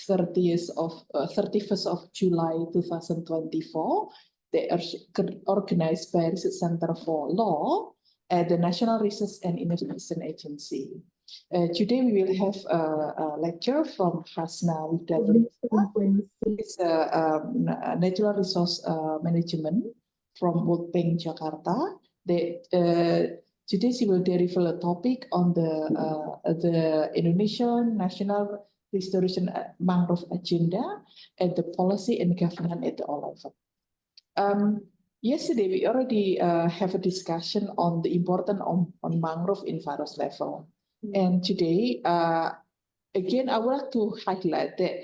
31st of July 2024. They are organized by Research Center for Law at the National Research and Innovation Agency. Today we will have a lecture from Hasna Widadari. It's Natural Resource Management from World Bank Jakarta. Today she will deliver a topic on the Indonesian National Restoration Mangrove Agenda and the policy and governance at all level. Yesterday we already have a discussion on the importance on mangrove in various level. And today, again, I would like to highlight that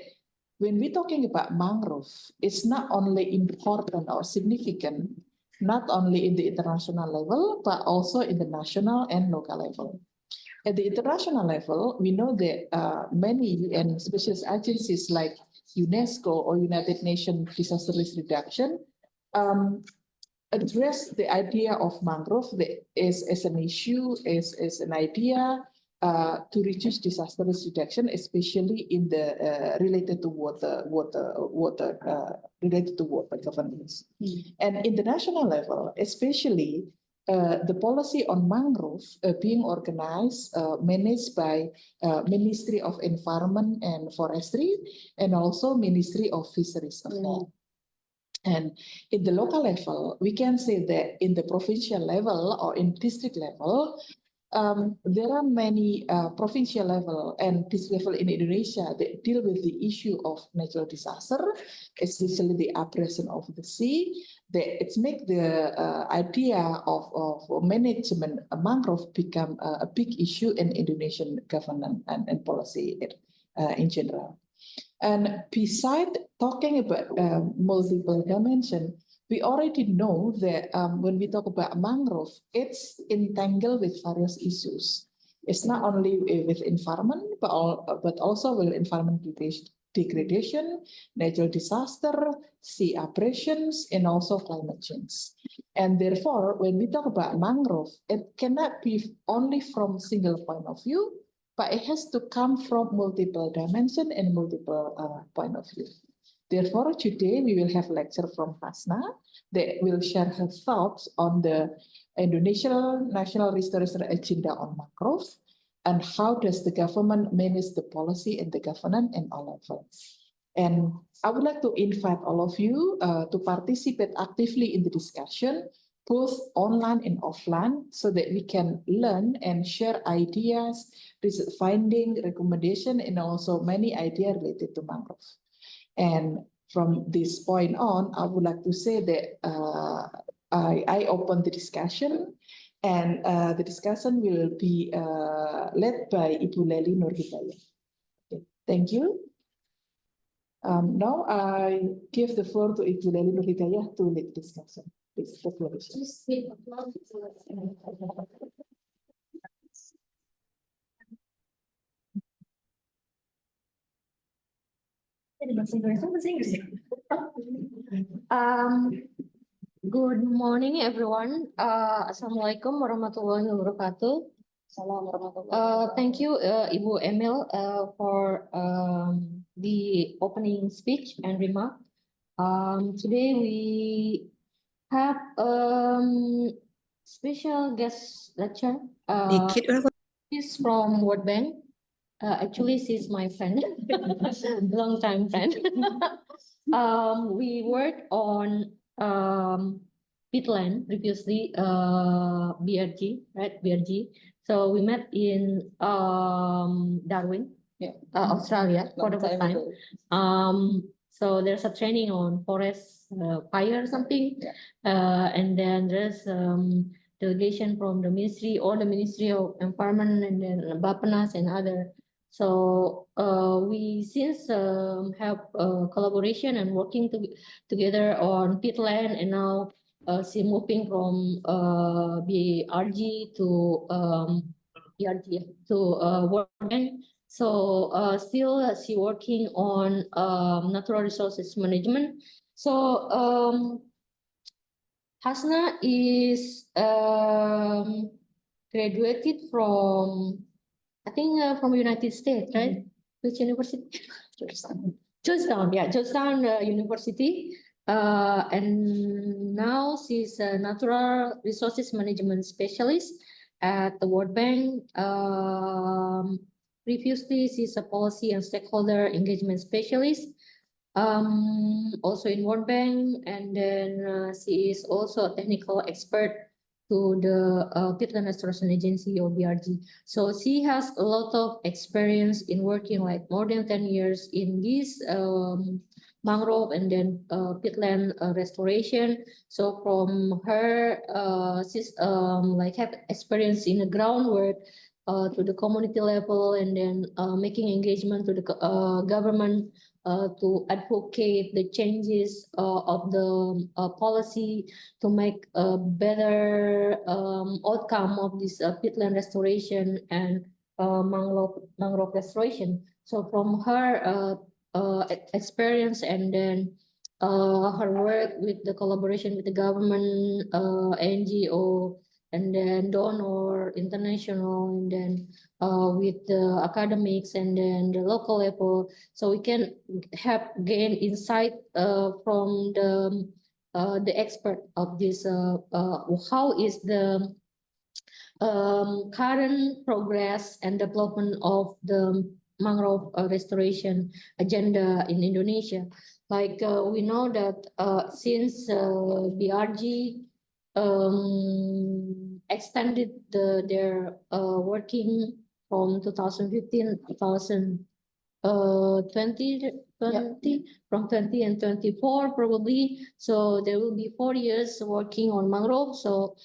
when we're talking about mangrove, it's not only important or significant, not only in the international level, but also in the national and local level. At the international level, we know that many and special agencies like UNESCO or United Nations Disaster Risk Reduction address the idea of mangrove as an issue, as an idea to reduce disaster risk reduction, especially in the related to water governance. And in the national level, especially the policy on mangrove being organized, managed by Ministry of Environment and Forestry, and also Ministry of Fisheries Affairs. And in the local level, we can say that in the provincial level or in district level, there are many provincial level and district level in Indonesia that deal with the issue of natural disaster, especially the abrasion of the sea. It makes the idea of management mangrove become a big issue in Indonesian governance and policy in general. And beside talking about multiple dimension, we already know that when we talk about mangrove, it's entangled with various issues. It's not only with environment, but also with environment degradation, natural disaster, sea abrasions, and also climate change. And therefore, when we talk about mangrove, it cannot be only from single point of view, but it has to come from multiple dimension and multiple point of view. Therefore, today we will have a lecture from Hasna that will share her thoughts on the Indonesian National Restoration Agenda on mangrove and how does the government manage the policy and the governance in all levels. And I would like to invite all of you to participate actively in the discussion, both online and offline, so that we can learn and share ideas, research finding, recommendation, and also many ideas related to mangrove. And from this point on, I would like to say that I open the discussion, and the discussion will be led by Ibu Lely Nurhidayah. Okay, thank you. Now I give the floor to Ibu Lely Nurhidayah to lead the discussion. Please, the floor is yours. Good morning, everyone. Assalamualaikum warahmatullahi wabarakatuh. Thank you, Ibu Emil, for the opening speech and remark. Today we have special guest lecture. She's from World Bank. Actually, she's my friend, long time friend. We worked on peatland previously, BRG, right? BRG. So we met in Darwin, Australia, for the first time. So there's a training on forest fire or something, and then there's delegation from the ministry or the Ministry of Environment and then Bappenas and other. So we since have collaboration and working together on peatland, and now she moving from BRG to BRG to World Bank. So still she working on natural resources management. So Hasna is graduated from, I think, from United States, right? Which university? Georgetown University. And now she's a natural resources management specialist at the World Bank. Previously, she's a policy and stakeholder engagement specialist, also in World Bank, and then she is also a technical expert to the Peatland Restoration Agency or BRG. So she has a lot of experience in working like more than 10 years in this mangrove and then peatland restoration. So from her, she's like have experience in the groundwork to the community level, and then making engagement to the government to advocate the changes of the policy to make a better outcome of this peatland restoration and mangrove restoration. So from her experience and then her work with the collaboration with the government, NGO, and then donor, international, and then with the academics and then the local level. So we can have gain insight from the expert of this, how is the current progress and development of the mangrove restoration agenda in Indonesia. Like we know that since BRG extended their working from 2015 2020 from 20 and 24 probably. So there will be 4 years working on mangrove. So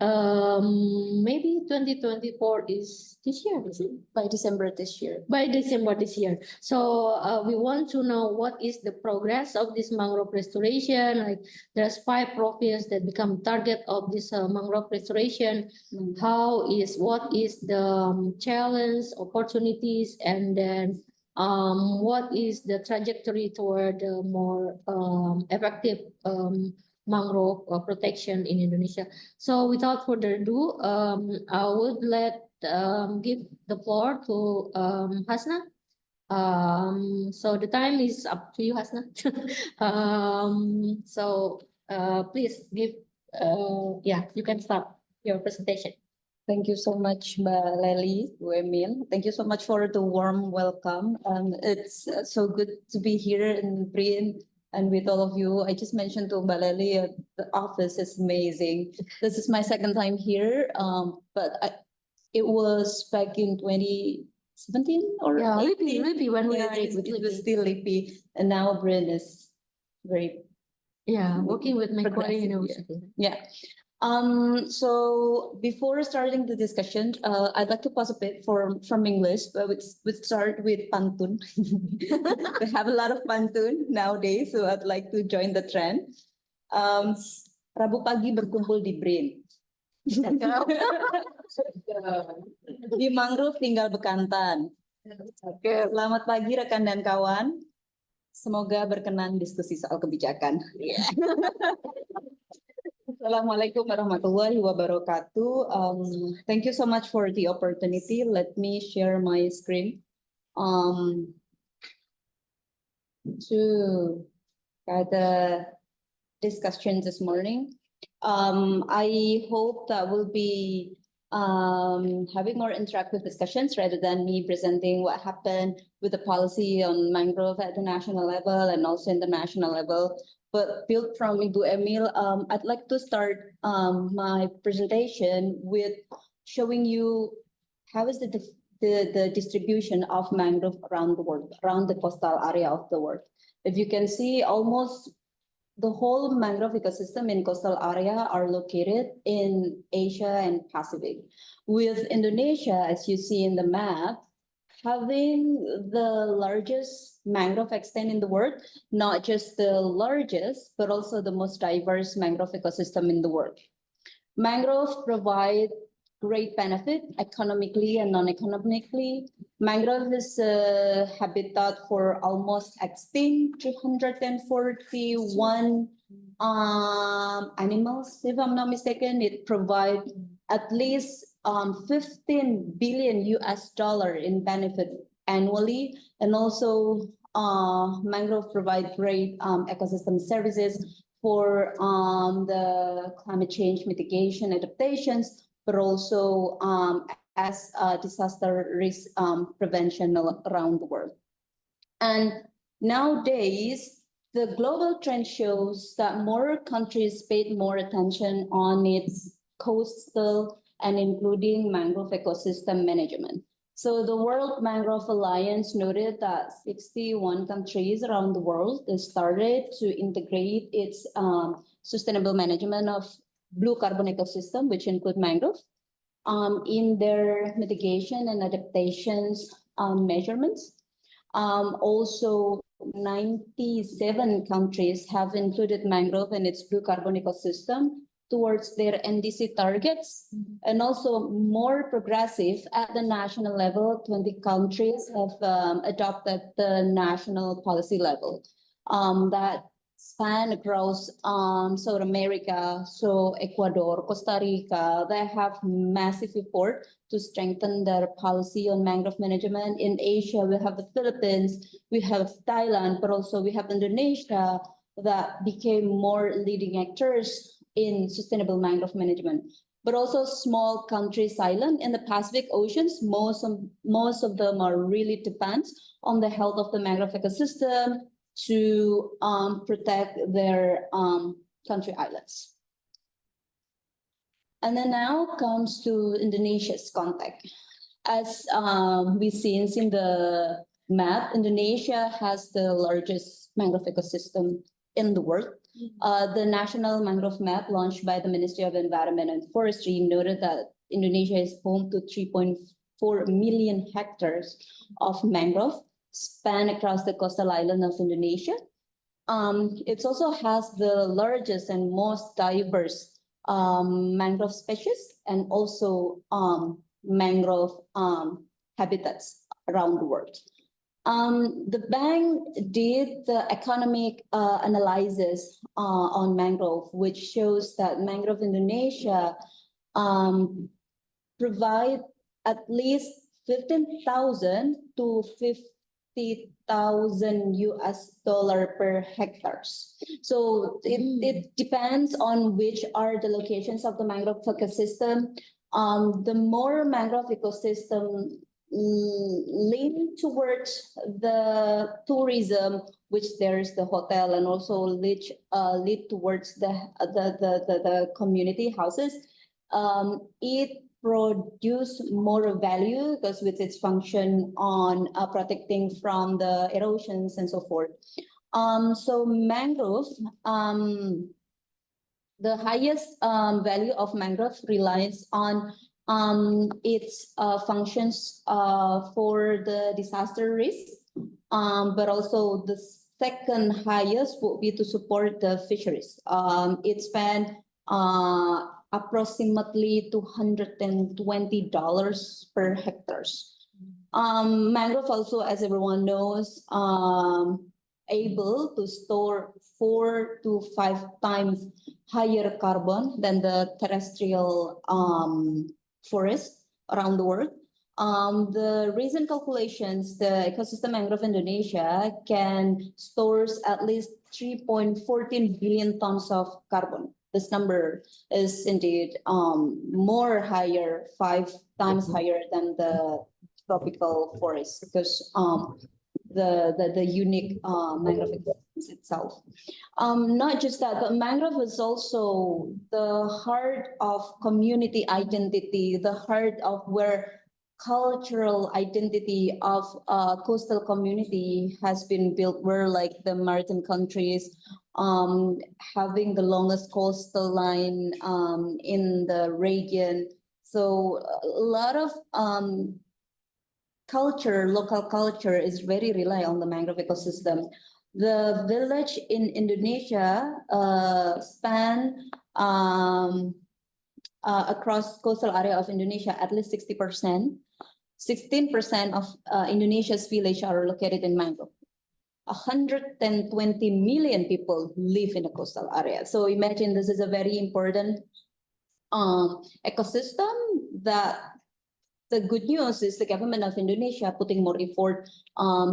maybe 2024 is this year, is it? By December this year. By December this year. So we want to know what is the progress of this mangrove restoration. Like there's 5 provinces that become target of this mangrove restoration. What is the challenge, opportunities, and then what is the trajectory toward more effective mangrove protection in Indonesia. So without further ado, I would give the floor to Hasna. So the time is up to you, Hasna. Please give, you can start your presentation. Thank you so much, Mbak Lely, Bu Emil. Thank you so much for the warm welcome. It's so good to be here in BRIN and with all of you. I just mentioned to Mbak Lely, the office is amazing. This is my second time here, but it was back in 2017 or Lipi when we are it was still Lipi, and now BRIN is very working with Macquarie University. So before starting the discussion, I'd like to pause a bit from English, but we'd start with pantun. We have a lot of pantun nowadays, so I'd like to join the trend. Rabu pagi berkumpul di BRIN. Di mangrove tinggal bekantan. Selamat pagi rekan dan kawan. Semoga berkenan diskusi soal kebijakan. Assalamualaikum warahmatullahi wabarakatuh. Thank you so much for the opportunity. Let me share my screen to guide the discussion this morning. I hope that we'll be having more interactive discussions rather than me presenting what happened with the policy on mangrove at the national level and also international level. But built from Ibu Emil, I'd like to start my presentation with showing you how is the distribution of mangrove around the world, around the coastal area of the world. If you can see, almost the whole mangrove ecosystem in coastal area are located in Asia and Pacific. With Indonesia, as you see in the map, having the largest mangrove extent in the world, not just the largest, but also the most diverse mangrove ecosystem in the world. Mangroves provide great benefit economically and non-economically. Mangrove is a habitat for almost extinct 341 animals, if I'm not mistaken. It provides at least 15 billion US dollar in benefit annually, and also mangrove provide great ecosystem services for the climate change mitigation adaptations, but also as disaster risk prevention around the world. And nowadays, the global trend shows that more countries paid more attention on its coastal and including mangrove ecosystem management. So the World Mangrove Alliance noted that 61 countries around the world started to integrate its sustainable management of blue carbon ecosystem, which include mangrove, in their mitigation and adaptations measurements. Also, 97 countries have included mangrove in its blue carbon ecosystem towards their NDC targets. And also more progressive at the national level, 20 countries have adopted the national policy level that span across South America. So Ecuador, Costa Rica, they have massive effort to strengthen their policy on mangrove management. In Asia, we have the Philippines, we have Thailand, but also we have Indonesia that became more leading actors in sustainable mangrove management. But also small countries, island in the Pacific Oceans, most of them are really depends on the health of the mangrove ecosystem to protect their country islands. And then now comes to Indonesia's context. As we've seen in the map, Indonesia has the largest mangrove ecosystem in the world. The National Mangrove Map launched by the Ministry of Environment and Forestry noted that Indonesia is home to 3.4 million hectares of mangrove span across the coastal island of Indonesia. It also has the largest and most diverse mangrove species and also mangrove habitats around the world. The bank did the economic analysis on mangrove, which shows that mangrove Indonesia provide at least 15,000 to 50,000 US dollar per hectares. So it depends on which are the locations of the mangrove ecosystem. The more mangrove ecosystem lean towards the tourism, which there is the hotel, and also lead towards the community houses, it produce more value because with its function on protecting from the erosions and so forth. So mangrove, the highest value of mangrove relies on its functions for the disaster risk, but also the second highest would be to support the fisheries. It spent approximately $220 per hectares. Mangrove also, as everyone knows, able to store 4 to 5 times higher carbon than the terrestrial forest around the world. The recent calculations, the ecosystem mangrove Indonesia can store at least 3.14 billion tons of carbon. This number is indeed more higher, 5 times higher than the tropical forest, because the unique mangrove itself. Not just that, but mangrove is also the heart of community identity, the heart of where cultural identity of coastal community has been built, where like the maritime countries having the longest coastal line in the region. So a lot of culture, local culture is very rely on the mangrove ecosystem. The village in Indonesia span across coastal area of Indonesia at least 60%. 16% of Indonesia's village are located in mangrove. 120 million people live in the coastal area. So imagine this is a very important ecosystem that the good news is the government of Indonesia putting more effort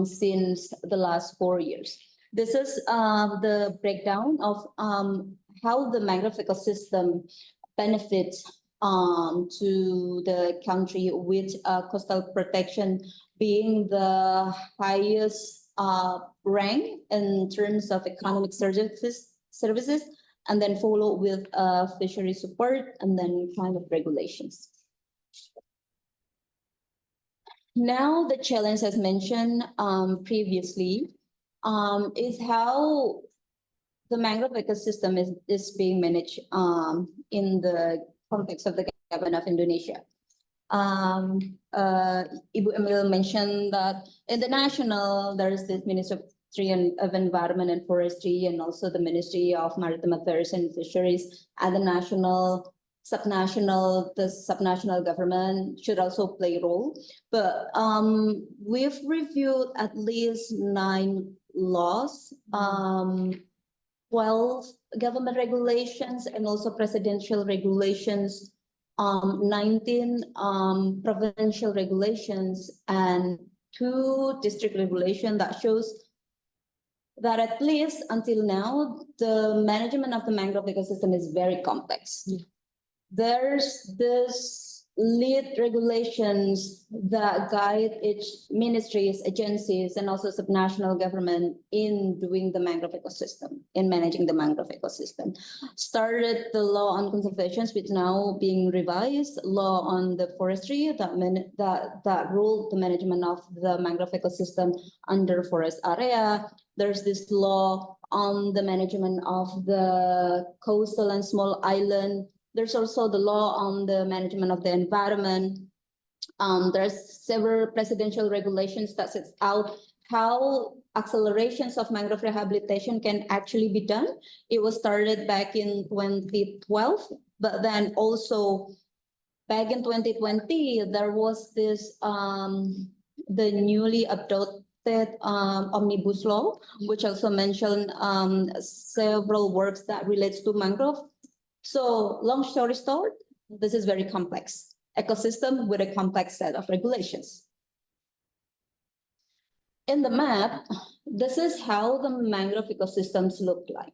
since the last 4 years. This is the breakdown of how the mangrove ecosystem benefits to the country, with coastal protection being the highest rank in terms of economic services, and then follow with fishery support and then climate regulations. Now the challenge, as mentioned previously, is how the mangrove ecosystem is being managed in the context of the government of Indonesia. Ibu Emil mentioned that in the national, there is this Ministry of Environment and Forestry, and also the Ministry of Maritime Affairs and Fisheries. At the national, the subnational government should also play a role. But we've reviewed at least 9 laws, 12 government regulations, and also presidential regulations, 19 provincial regulations, and 2 district regulations. That shows that at least until now, the management of the mangrove ecosystem is very complex. Yeah. There's this lead regulations that guide each ministries, agencies, and also subnational government in doing the mangrove ecosystem, in managing the mangrove ecosystem. Started the law on conservations, which now being revised, law on the forestry that ruled the management of the mangrove ecosystem under forest area. There's this law on the management of the coastal and small island. There's also the law on the management of the environment. There's several presidential regulations that sets out how accelerations of mangrove rehabilitation can actually be done. It was started back in 2012, but then also back in 2020, there was this, the newly adopted omnibus law, which also mentioned several works that relates to mangrove. So long story short, this is very complex ecosystem with a complex set of regulations. In the map, this is how the mangrove ecosystems look like.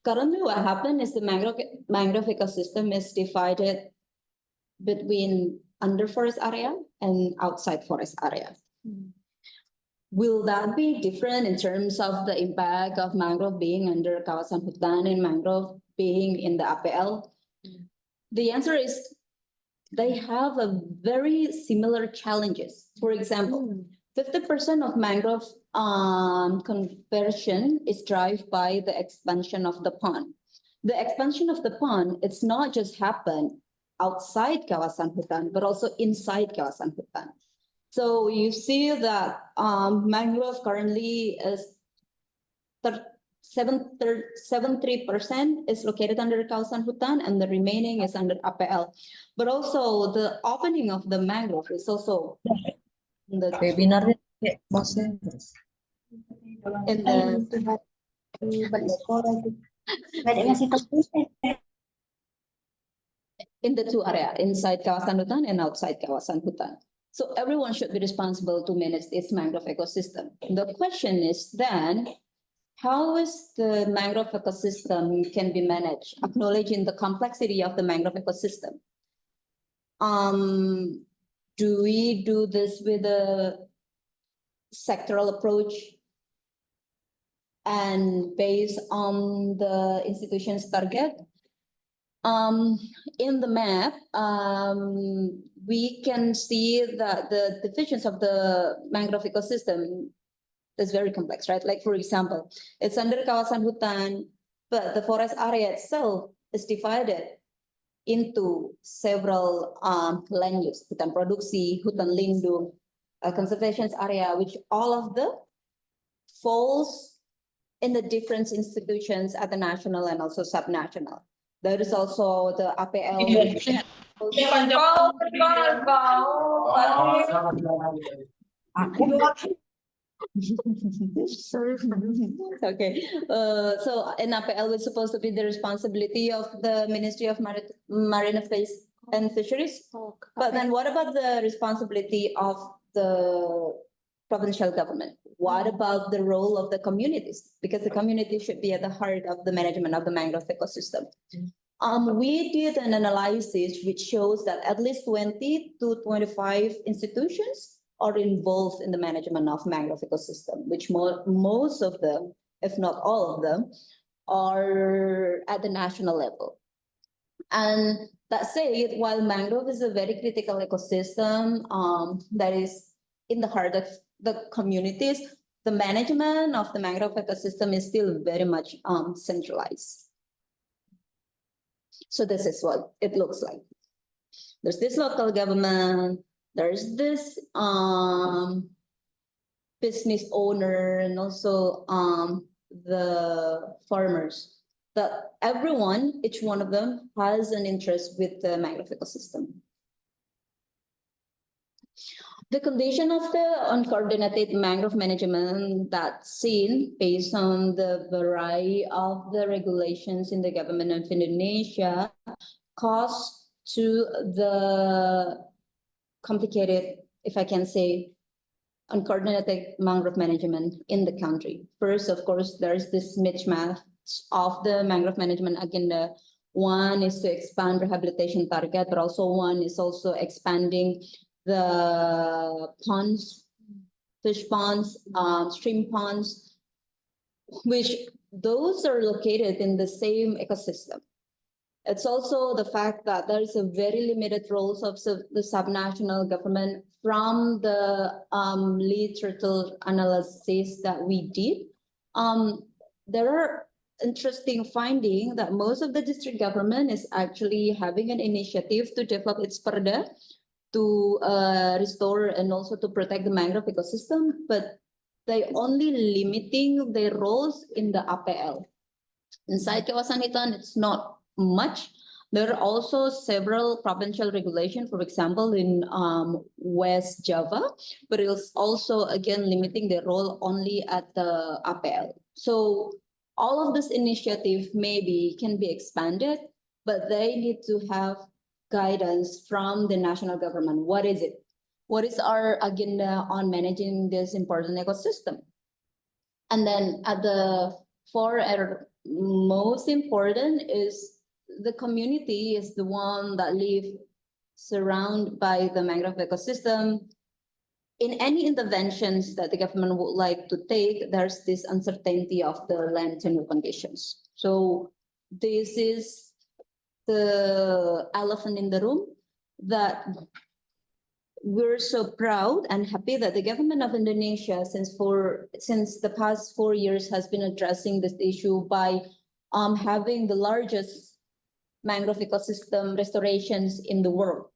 Currently, what happened is the mangrove ecosystem is divided between under forest area and outside forest area. Will that be different in terms of the impact of mangrove being under kawasan hutan and mangrove being in the APL? The answer is they have a very similar challenges. For example, 50% of mangrove conversion is driven by the expansion of the pond. The expansion of the pond, it's not just happen outside kawasan hutan, but also inside kawasan hutan. So you see that mangrove currently is 73% is located under kawasan hutan, and the remaining is under APL. But also the opening of the mangrove is also in the in the 2 areas, inside kawasan hutan and outside kawasan hutan. So everyone should be responsible to manage this mangrove ecosystem. The question is then, how is the mangrove ecosystem can be managed, acknowledging the complexity of the mangrove ecosystem? Do we do this with a sectoral approach and based on the institution's target? In the map, we can see that the divisions of the mangrove ecosystem is very complex, right? Like, for example, it's under kawasan hutan, but the forest area itself is divided into several land use, hutan produksi, hutan lindung, conservation area, which all of them falls in the different institutions at the national and also subnational. There is also the APL. Okay, so in APL is supposed to be the responsibility of the Ministry of Marine Affairs and fisheries. But then what about the responsibility of the provincial government? What about the role of the communities? Because the community should be at the heart of the management of the mangrove ecosystem. We did an analysis which shows that at least 20 to 25 institutions are involved in the management of mangrove ecosystem, which most of them, if not all of them, are at the national level. And that said, while mangrove is a very critical ecosystem that is in the heart of the communities, the management of the mangrove ecosystem is still very much centralized. So this is what it looks like. There's this local government, there's this business owner, and also the farmers. That everyone, each one of them, has an interest with the mangrove ecosystem. The condition of the uncoordinated mangrove management that's seen based on the variety of the regulations in the government of Indonesia caused to the complicated, if I can say, uncoordinated mangrove management in the country. First, of course, there's this mismatch of the mangrove management agenda. One is to expand rehabilitation target, but also one is also expanding the ponds, fish ponds, stream ponds, which those are located in the same ecosystem. It's also the fact that there is a very limited roles of the subnational government from the literature analysis that we did. There are interesting finding that most of the district government is actually having an initiative to develop its perda to restore and also to protect the mangrove ecosystem, but they only limiting their roles in the APL. Inside kawasan Hitan, it's not much. There are also several provincial regulations, for example, in West Java, but it's also, again, limiting their role only at the APL. So all of this initiative maybe can be expanded, but they need to have guidance from the national government. What is it? What is our agenda on managing this important ecosystem? And then at the most important is the community is the one that live surrounded by the mangrove ecosystem. In any interventions that the government would like to take, there's this uncertainty of the land tenure conditions. So this is the elephant in the room that we're so proud and happy that the government of Indonesia since the past 4 years has been addressing this issue by having the largest mangrove ecosystem restorations in the world.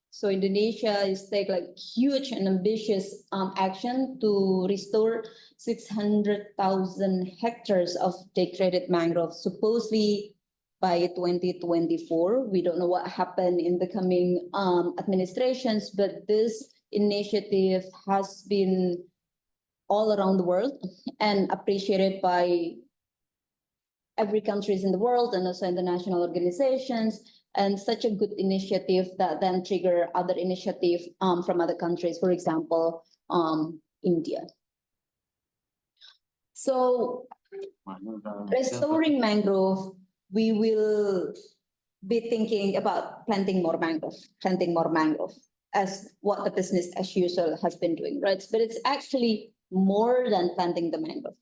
So Indonesia is taking like huge and ambitious action to restore 600,000 hectares of degraded mangroves, supposedly by 2024. We don't know what happened in the coming administrations, but this initiative has been all around the world and appreciated by every countries in the world and also international organizations, and such a good initiative that then trigger other initiatives from other countries, for example, India. So restoring mangrove, we will be thinking about planting more mangrove, as what the business as usual has been doing, right? But it's actually more than planting the mangrove.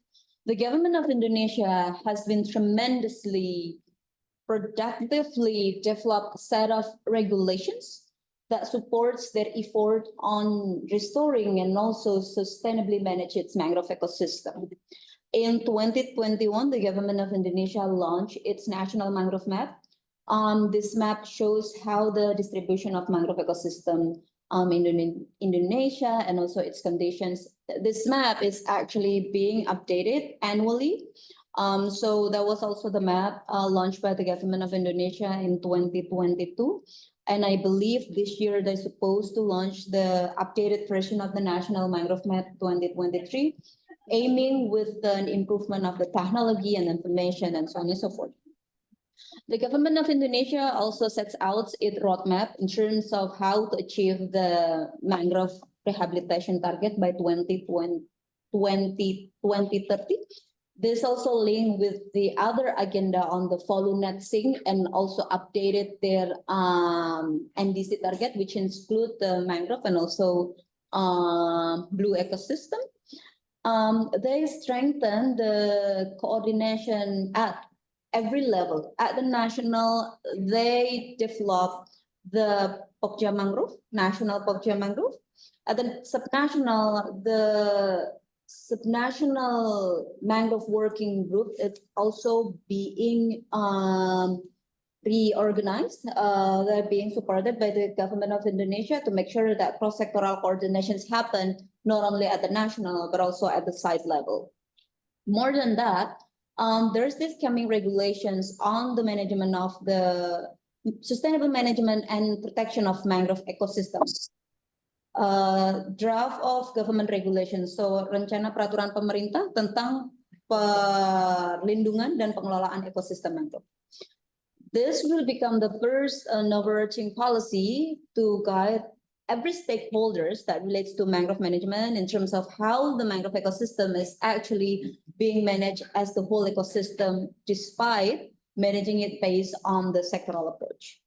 The government of Indonesia has been tremendously productively developed a set of regulations that supports their effort on restoring and also sustainably manage its mangrove ecosystem. In 2021, the government of Indonesia launched its national mangrove map. This map shows how the distribution of mangrove ecosystem in Indonesia and also its conditions. This map is actually being updated annually. So that was also the map launched by the government of Indonesia in 2022. And I believe this year they're supposed to launch the updated version of the National Mangrove Map 2023, aiming with the improvement of the technology and information and so on and so forth. The government of Indonesia also sets out its roadmap in terms of how to achieve the mangrove rehabilitation target by 2030. This also linked with the other agenda on the Volunetzing and also updated their NDC target, which include the mangrove and also blue ecosystem. They strengthen the coordination at every level. At the national, they develop the Pokja Mangrove, National Pokja Mangrove. At the subnational, the subnational mangrove working group is also being reorganized. They're being supported by the government of Indonesia to make sure that cross-sectoral coordinations happen not only at the national but also at the site level. More than that, there's this coming regulations on the management of the sustainable management and protection of mangrove ecosystems. Draft of government regulations, so rencana peraturan pemerintah tentang perlindungan dan pengelolaan ekosistem mangrove. This will become the first overarching policy to guide every stakeholders that relates to mangrove management in terms of how the mangrove ecosystem is actually being managed as the whole ecosystem, despite managing it based on the sectoral approach.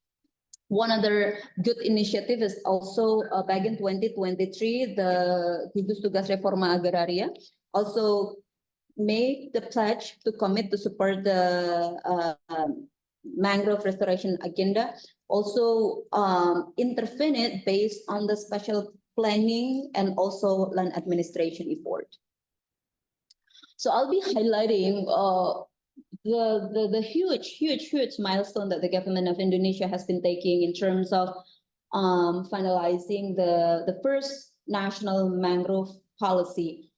One other good initiative is also back in 2023, the Gugus Tugas Reforma Agraria also made the pledge to commit to support the mangrove restoration agenda, also intervene it based on the special planning and also land administration effort. So I'll be highlighting the huge milestone that the government of Indonesia has been taking in terms of finalizing the first national mangrove policy,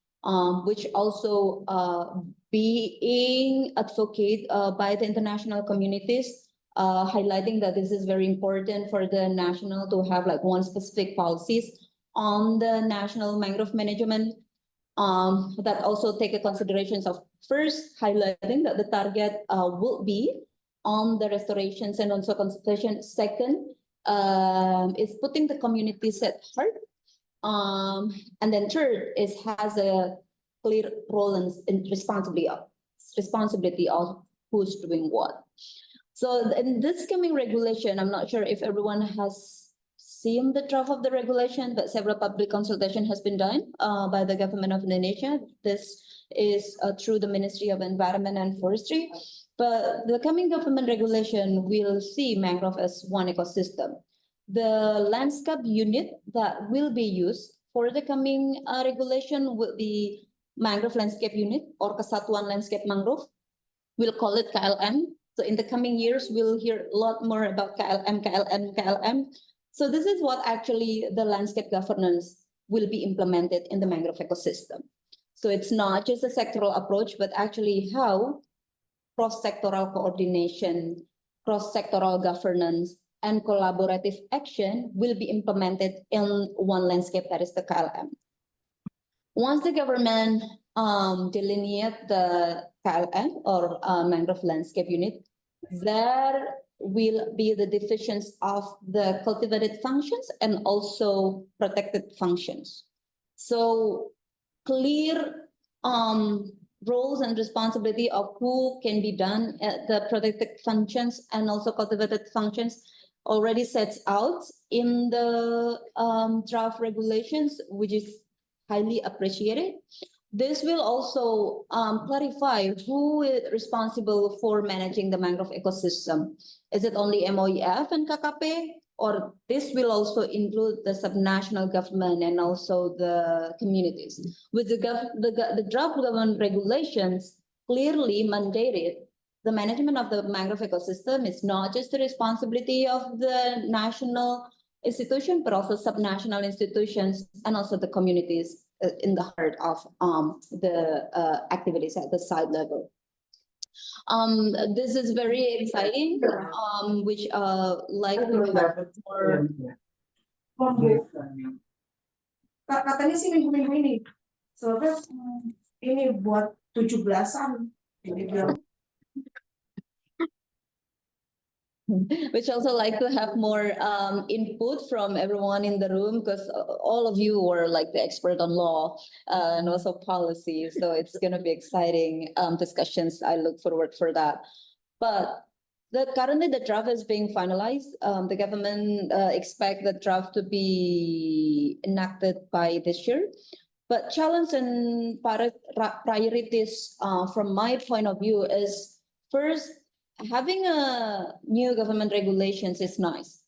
which also being advocated by the international communities, highlighting that this is very important for the national to have like one specific policies on the national mangrove management. That also take a considerations of first highlighting that the target will be on the restorations and also conservation. Second, is putting the communities at heart. And then third is has a clear role and responsibility of who's doing what. So in this coming regulation, I'm not sure if everyone has seen the draft of the regulation, but several public consultation has been done by the government of Indonesia. This is through the Ministry of Environment and Forestry. But the coming government regulation will see mangrove as one ecosystem. The landscape unit that will be used for the coming regulation will be mangrove landscape unit or Kesatuan Landscape Mangrove. We'll call it KLM. So in the coming years, we'll hear a lot more about KLM. So this is what actually the landscape governance will be implemented in the mangrove ecosystem. So it's not just a sectoral approach, but actually how cross-sectoral coordination, cross-sectoral governance, and collaborative action will be implemented in one landscape, that is the KLM. Once the government delineate the KLM or mangrove landscape unit, there will be the divisions of the cultivated functions and also protected functions. So clear roles and responsibility of who can be done at the protected functions and also cultivated functions already sets out in the draft regulations, which is highly appreciated. This will also clarify who is responsible for managing the mangrove ecosystem. Is it only MOEF and KKP, or this will also include the subnational government and also the communities? With the draft government regulations clearly mandated, the management of the mangrove ecosystem is not just the responsibility of the national institution, but also subnational institutions and also the communities in the heart of the activities at the site level. This is very exciting, which like to have more. Katanya sih minggu-minggu ini, soalnya ini buat 17-an. Jadi bilang which also like to have more input from everyone in the room because all of you are like the expert on law and also policy. So it's going to be exciting discussions. I look forward for that. But currently the draft is being finalized. The government expect the draft to be enacted by this year. But challenge and priorities from my point of view is first, having a new government regulations is nice,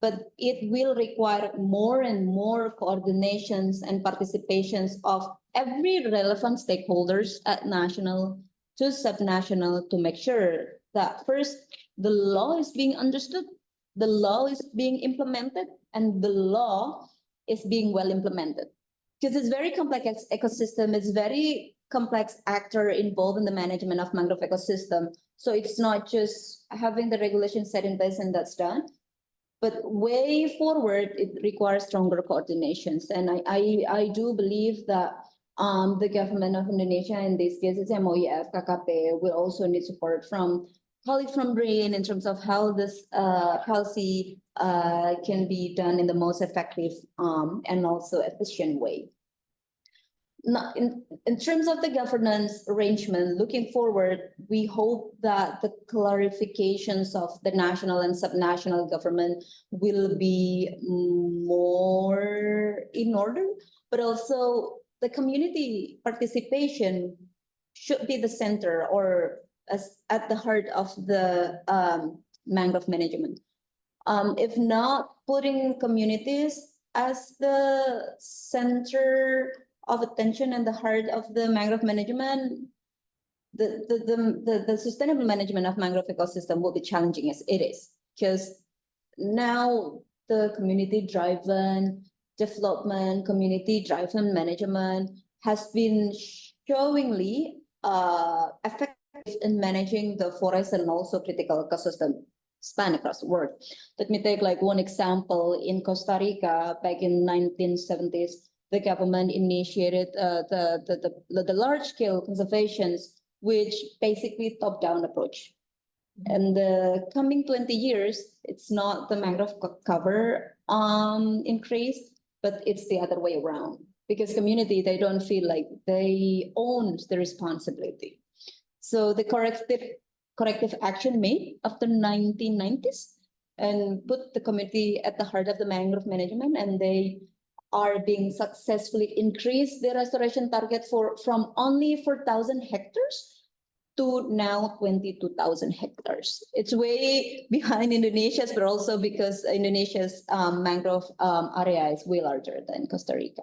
but it will require more and more coordinations and participations of every relevant stakeholders at national to subnational to make sure that first the law is being understood, the law is being implemented, and the law is being well implemented. Because it's very complex ecosystem, it's very complex actor involved in the management of mangrove ecosystem. So it's not just having the regulation set in place and that's done. But way forward, it requires stronger coordinations. And I do believe that the government of Indonesia, in this case, it's MOEF, KKP, will also need support from colleagues from BRAIN in terms of how this policy can be done in the most effective and also efficient way. Now, in terms of the governance arrangement, looking forward, we hope that the clarifications of the national and subnational government will be more in order, but also the community participation should be the center or as at the heart of the mangrove management. If not, putting communities as the center of attention and the heart of the mangrove management, the sustainable management of mangrove ecosystem will be challenging as it is, because now the community-driven development, community-driven management has been showingly effective in managing the forest and also critical ecosystem span across the world. Let me take like one example. In Costa Rica, back in 1970s, the government initiated the large-scale conservations, which basically top-down approach. And the coming 20 years, it's not the mangrove cover increase, but it's the other way around. Because community, they don't feel like they own the responsibility. So the corrective action made after 1990s and put the community at the heart of the mangrove management, and they are being successfully increased the restoration target from only 4,000 hectares to now 22,000 hectares. It's way behind Indonesia's, but also because Indonesia's mangrove area is way larger than Costa Rica.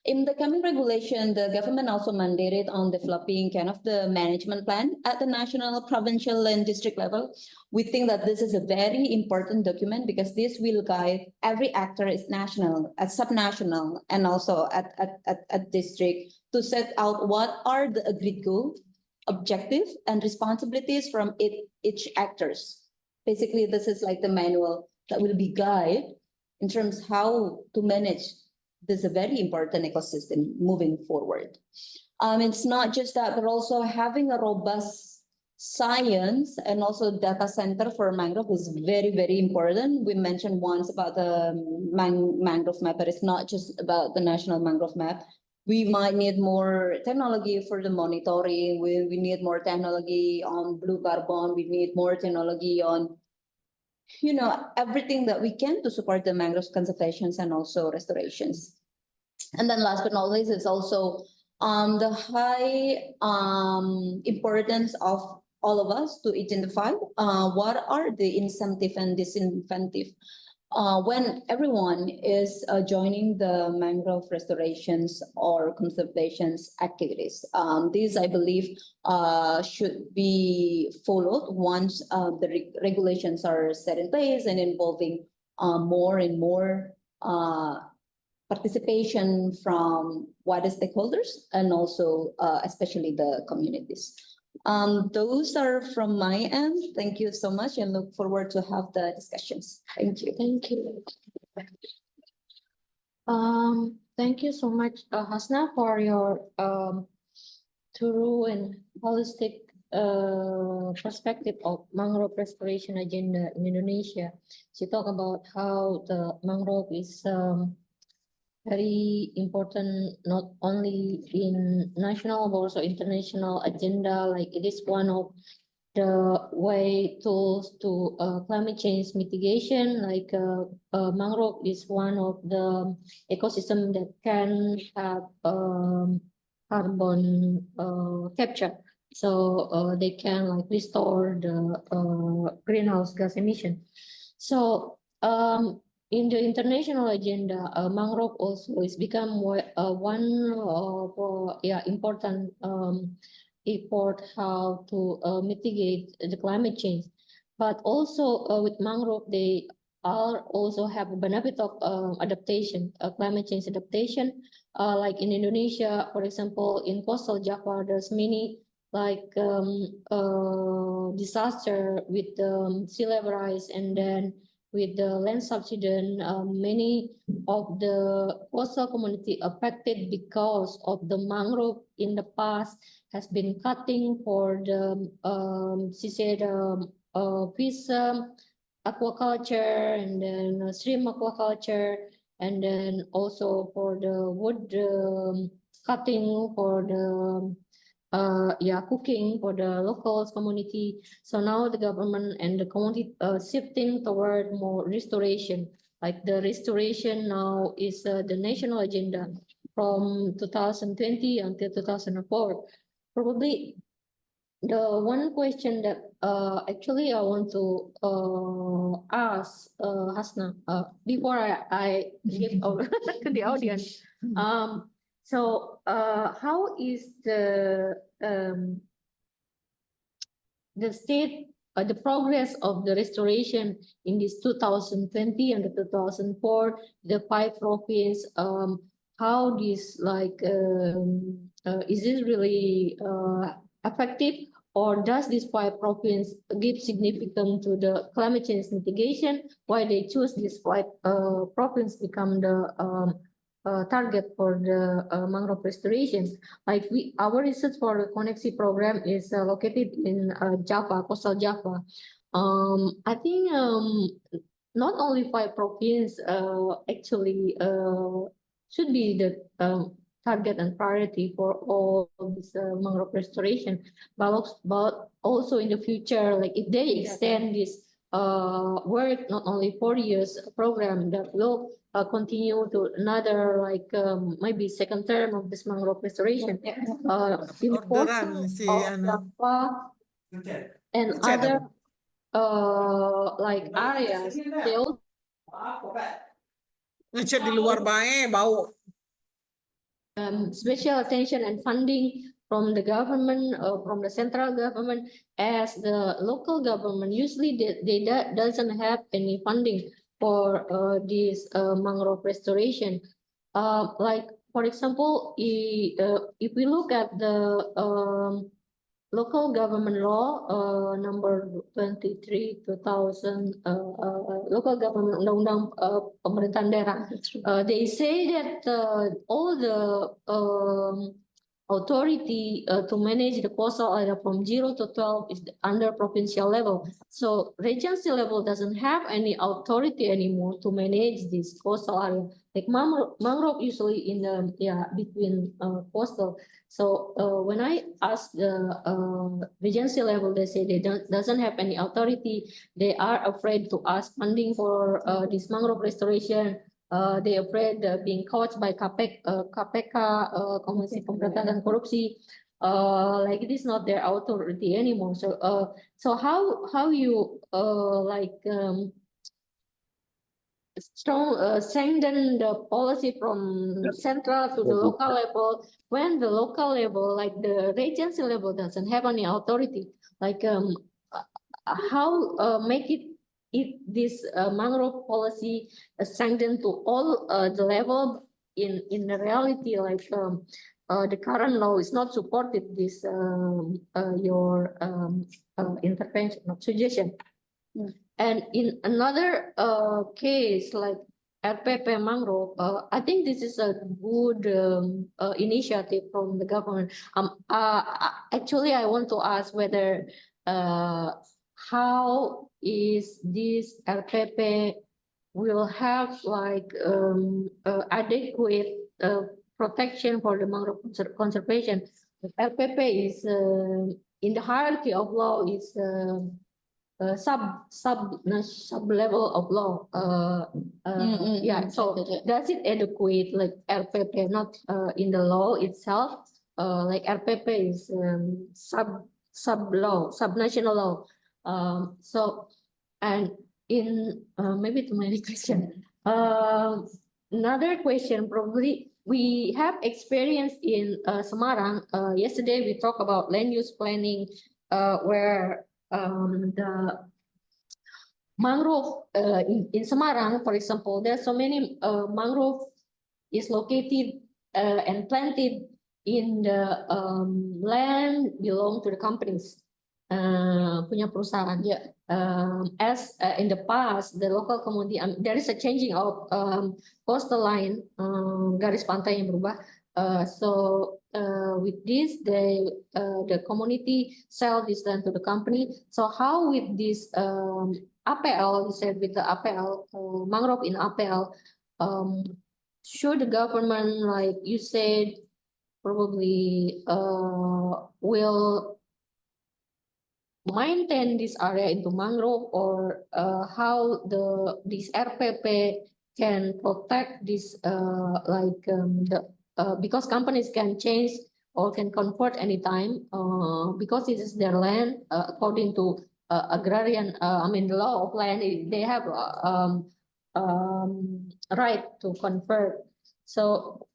In the coming regulation, the government also mandated on developing kind of the management plan at the national, provincial, and district level. We think that this is a very important document because this will guide every actor at national, at subnational, and also at district to set out what are the agreed goals, objective, and responsibilities from each actors. Basically, this is like the manual that will be guide in terms how to manage this is a very important ecosystem moving forward. It's not just that, but also having a robust science and also data center for mangrove is very, very important. We mentioned once about the mangrove map, but it's not just about the national mangrove map. We might need more technology for the monitoring. We need more technology on blue carbon. We need more technology on everything that we can to support the mangrove conservations and also restorations. And then last but not least, it's also the high importance of all of us to identify what are the incentive and disincentive when everyone is joining the mangrove restorations or conservations activities. These, I believe, should be followed once the regulations are set in place and involving more and more participation from wider stakeholders and also especially the communities. Those are from my end. Thank you so much and look forward to have the discussions. Thank you. Thank you. Thank you so much, Hasna, for your thorough and holistic perspective of mangrove restoration agenda in Indonesia. She talked about how the mangrove is very important not only in national but also international agenda. Like it is one of the way tools to climate change mitigation. Like mangrove is one of the ecosystem that can have carbon capture. So they can like restore the greenhouse gas emission. So in the international agenda, mangrove also is become one of important effort how to mitigate the climate change. But also with mangrove, they are also have a benefit of adaptation, climate change adaptation. Like in Indonesia, for example, in coastal Java, there's many like disaster with sea level rise, and then with the land subsidence, many of the coastal community affected because of the mangrove in the past has been cutting for the fish aquaculture, and then shrimp aquaculture, and then also for the wood cutting for the cooking for the local community. So now the government and the community shifting toward more restoration. Like the restoration now is the national agenda from 2020 until 2004. Probably the one question that actually I want to ask Hasna before I give over to the audience. So how is the state, the progress of the restoration in this 2020 and the 2004, the 5 provinces, how this like, is this really effective, or does this 5 provinces give significance to the climate change mitigation? Why they choose this 5 provinces become the target for the mangrove restoration? Like our research for the Koneksi program is located in Java, coastal Java. I think not only 5 provinces actually should be the target and priority for all of this mangrove restoration, but also in the future, like if they extend this work not only 4 years program that will continue to another like maybe second term of this mangrove restoration. Orderan si Java and other like areas, they also ngechat di luar bae bau. special attention and funding from the government, from the central government, as the local government usually they doesn't have any funding for this mangrove restoration. Like for example, if we look at the local government law number 23 2000, local government undang-undang pemerintahan daerah, they say that all the authority to manage the coastal area from 0 to 12 is under provincial level. So regency level doesn't have any authority anymore to manage this coastal area. Like mangrove usually in the between coastal. So when I ask the regency level, they say they doesn't have any authority. They are afraid to ask funding for this mangrove restoration. They afraid being caught by KPK, Komisi Pemberantasan Korupsi. Like it is not their authority anymore. So so how you like strengthen the policy from central to the local level, when the local level, like the regency level, doesn't have any authority? Like how make it if this mangrove policy strengthened to all the level in the reality, like the current law is not supported this your intervention or suggestion. And in another case, like RPP mangrove, I think this is a good initiative from the government. Actually, I want to ask whether how is this RPP will have like adequate protection for the mangrove conservation. The RPP is in the hierarchy of law is sub level of law. Yeah. So does it adequate like RPP not in the law itself? Like RPP is sub law, subnational law. So and in maybe too many questions. Another question probably we have experience in Semarang. Yesterday we talked about land use planning where the mangrove in Semarang, for example, there's so many mangrove is located and planted in the land belong to the companies, punya perusahaan. Yeah. As in the past, the local community, there is a changing of coastal line, garis pantai yang berubah. So with this, the community sell this land to the company. So how with this APL, you said with the APL, mangrove in APL, should the government, like you said, probably will maintain this area into mangrove, or how this RPP can protect this because companies can change or can convert anytime because it is their land according to agrarian, the law of land, they have right to convert. So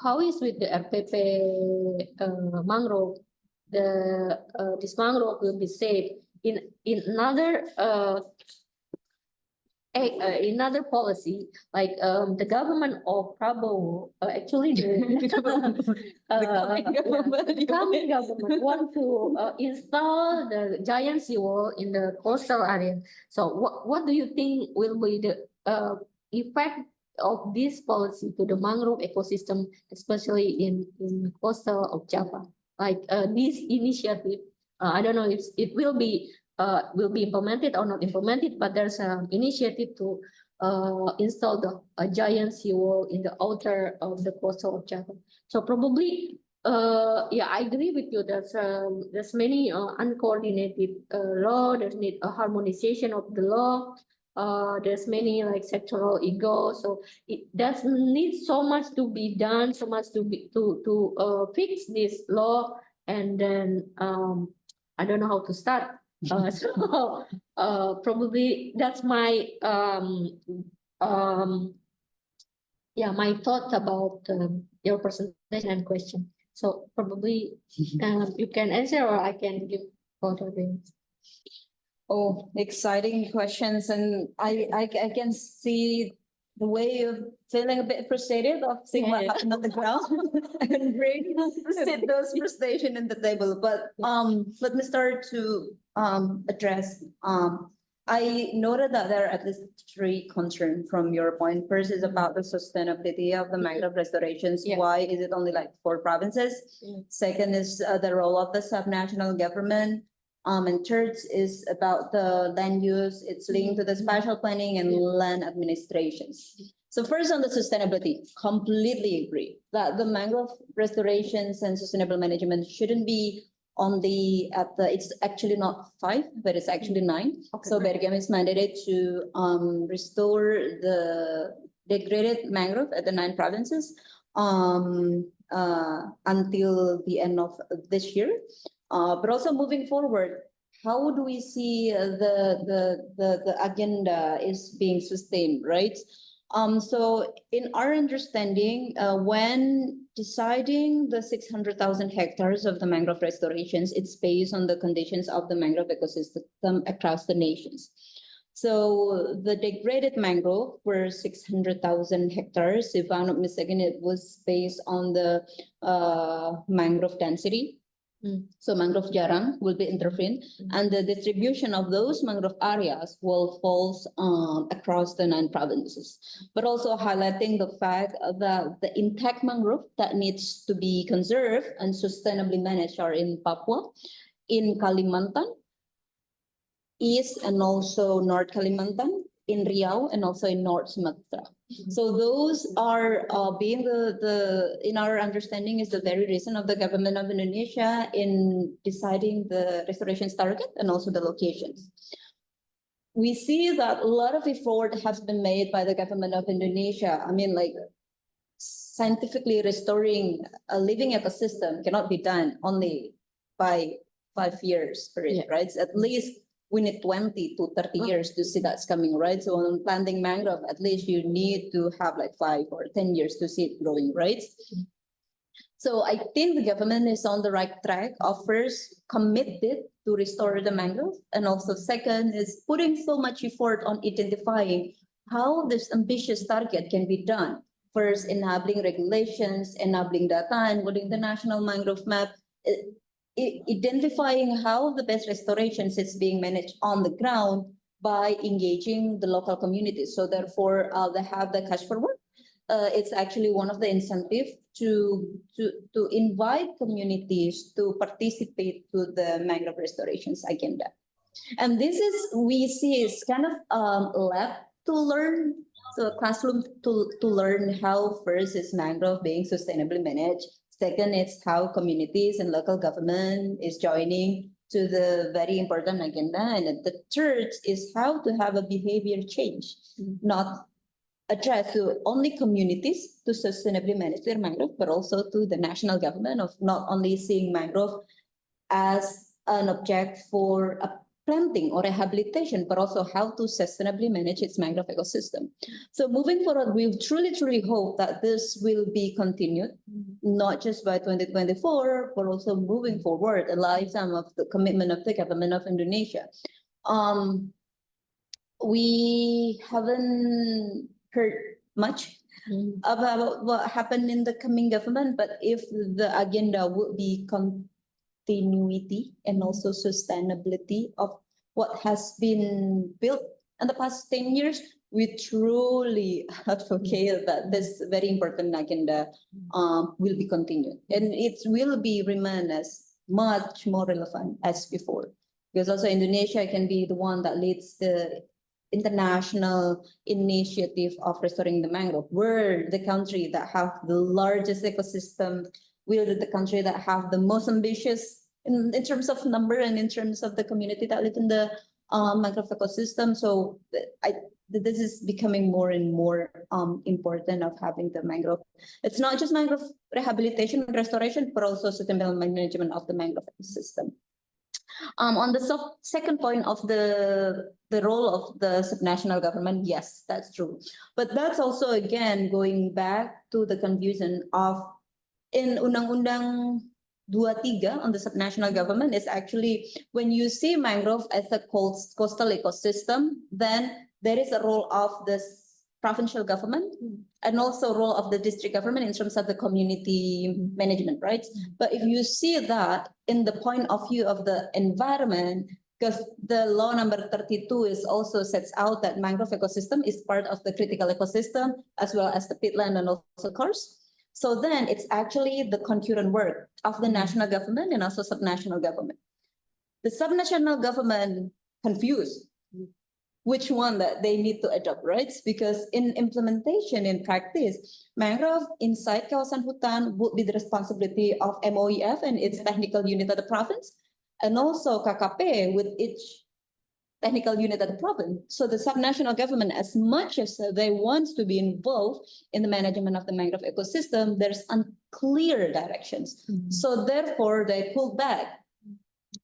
how is with the RPP mangrove? This mangrove will be saved in another another policy, like the government of Prabowo, actually the coming government want to install the giant seawall in the coastal area. So what do you think will be the effect of this policy to the mangrove ecosystem, especially in coastal of Java? Like this initiative, I don't know if it will be implemented or not implemented, but there's an initiative to install a giant seawall in the outer of the coastal of Java. So probably, yeah, I agree with you. There's many uncoordinated law. There's need a harmonization of the law. There's many like sectoral ego. So it does need so much to be done, so much to fix this law. And then I don't know how to start. So probably that's my yeah, my thought about your presentation and question. So probably you can answer, or I can give both of them. Oh, exciting questions, and I can see the way you're feeling a bit frustrated of seeing what happened on the ground and bring those frustration in the table. But let me start to address. I noted that there are at least three concerns from your point. First is about the sustainability of the mangrove restorations. Yeah. Why is it only like 4 provinces? Second is the role of the subnational government. And third is about the land use. It's linked to the spatial planning and land administrations. So first on the sustainability, completely agree that the mangrove restorations and sustainable management shouldn't be only it's actually not 5, but it's actually 9. Okay. So Bergam is mandated to restore the degraded mangrove at the 9 provinces until the end of this year. But also moving forward, how do we see the agenda is being sustained, right? So in our understanding, when deciding the 600,000 hectares of the mangrove restorations, it's based on the conditions of the mangrove ecosystem across the nations. So the degraded mangrove were 600,000 hectares. If I'm not mistaken, it was based on the mangrove density. So mangrove jarang will be intervened, and the distribution of those mangrove areas will fall across the 9 provinces. But also highlighting the fact that the intact mangrove that needs to be conserved and sustainably managed are in Papua, in Kalimantan, East and also North Kalimantan, in Riau, and also in North Sumatra. So those are being in our understanding is the very reason of the government of Indonesia in deciding the restoration target and also the locations. We see that a lot of effort has been made by the government of Indonesia. I mean, like scientifically restoring a living ecosystem cannot be done only by 5 years for it, right? At least we need 20 to 30 years to see that's coming, right? So on planting mangrove, at least you need to have like 5 or 10 years to see it growing, right? So I think the government is on the right track of first committed to restore the mangrove. And also second is putting so much effort on identifying how this ambitious target can be done. First, enabling regulations, enabling data, and putting the national mangrove map, identifying how the best restorations is being managed on the ground by engaging the local communities. So therefore, they have the cash forward. It's actually one of the incentives to invite communities to participate to the mangrove restorations agenda. And this is, we see is kind of lab to learn, so a classroom to learn how first is mangrove being sustainably managed. Second, it's how communities and local government is joining to the very important agenda. And the third is how to have a behavior change, not address to only communities to sustainably manage their mangrove, but also to the national government of not only seeing mangrove as an object for a planting or rehabilitation, but also how to sustainably manage its mangrove ecosystem. So moving forward, we truly hope that this will be continued, not just by 2024, but also moving forward, a lifetime of the commitment of the government of Indonesia. We haven't heard much about what happened in the coming government, but if the agenda would be continuity and also sustainability of what has been built in the past 10 years, we truly advocate that this very important agenda will be continued. And it will be remain as much more relevant as before. Because also Indonesia can be the one that leads the international initiative of restoring the mangrove. We're the country that have the largest ecosystem. We're the country that have the most ambitious in terms of number and in terms of the community that live in the mangrove ecosystem. So this is becoming more and more important of having the mangrove. It's not just mangrove rehabilitation and restoration, but also sustainable management of the mangrove ecosystem. On the second point of the role of the subnational government, yes, that's true. But that's also, again, going back to the confusion of in Undang-Undang 23 on the subnational government is actually when you see mangrove as a coastal ecosystem, then there is a role of the provincial government and also role of the district government in terms of the community management, right? But if you see that in the point of view of the environment, because the law number 32 is also sets out that mangrove ecosystem is part of the critical ecosystem as well as the peatland and also coast. So then it's actually the concurrent work of the national government and also subnational government. The subnational government confused which one that they need to adopt, right? Because in implementation, in practice, mangrove inside kawasan hutan would be the responsibility of MOEF and its technical unit of the province, and also KKP with each technical unit of the province. So the subnational government, as much as they want to be involved in the management of the mangrove ecosystem, there's unclear directions. So therefore, they pull back.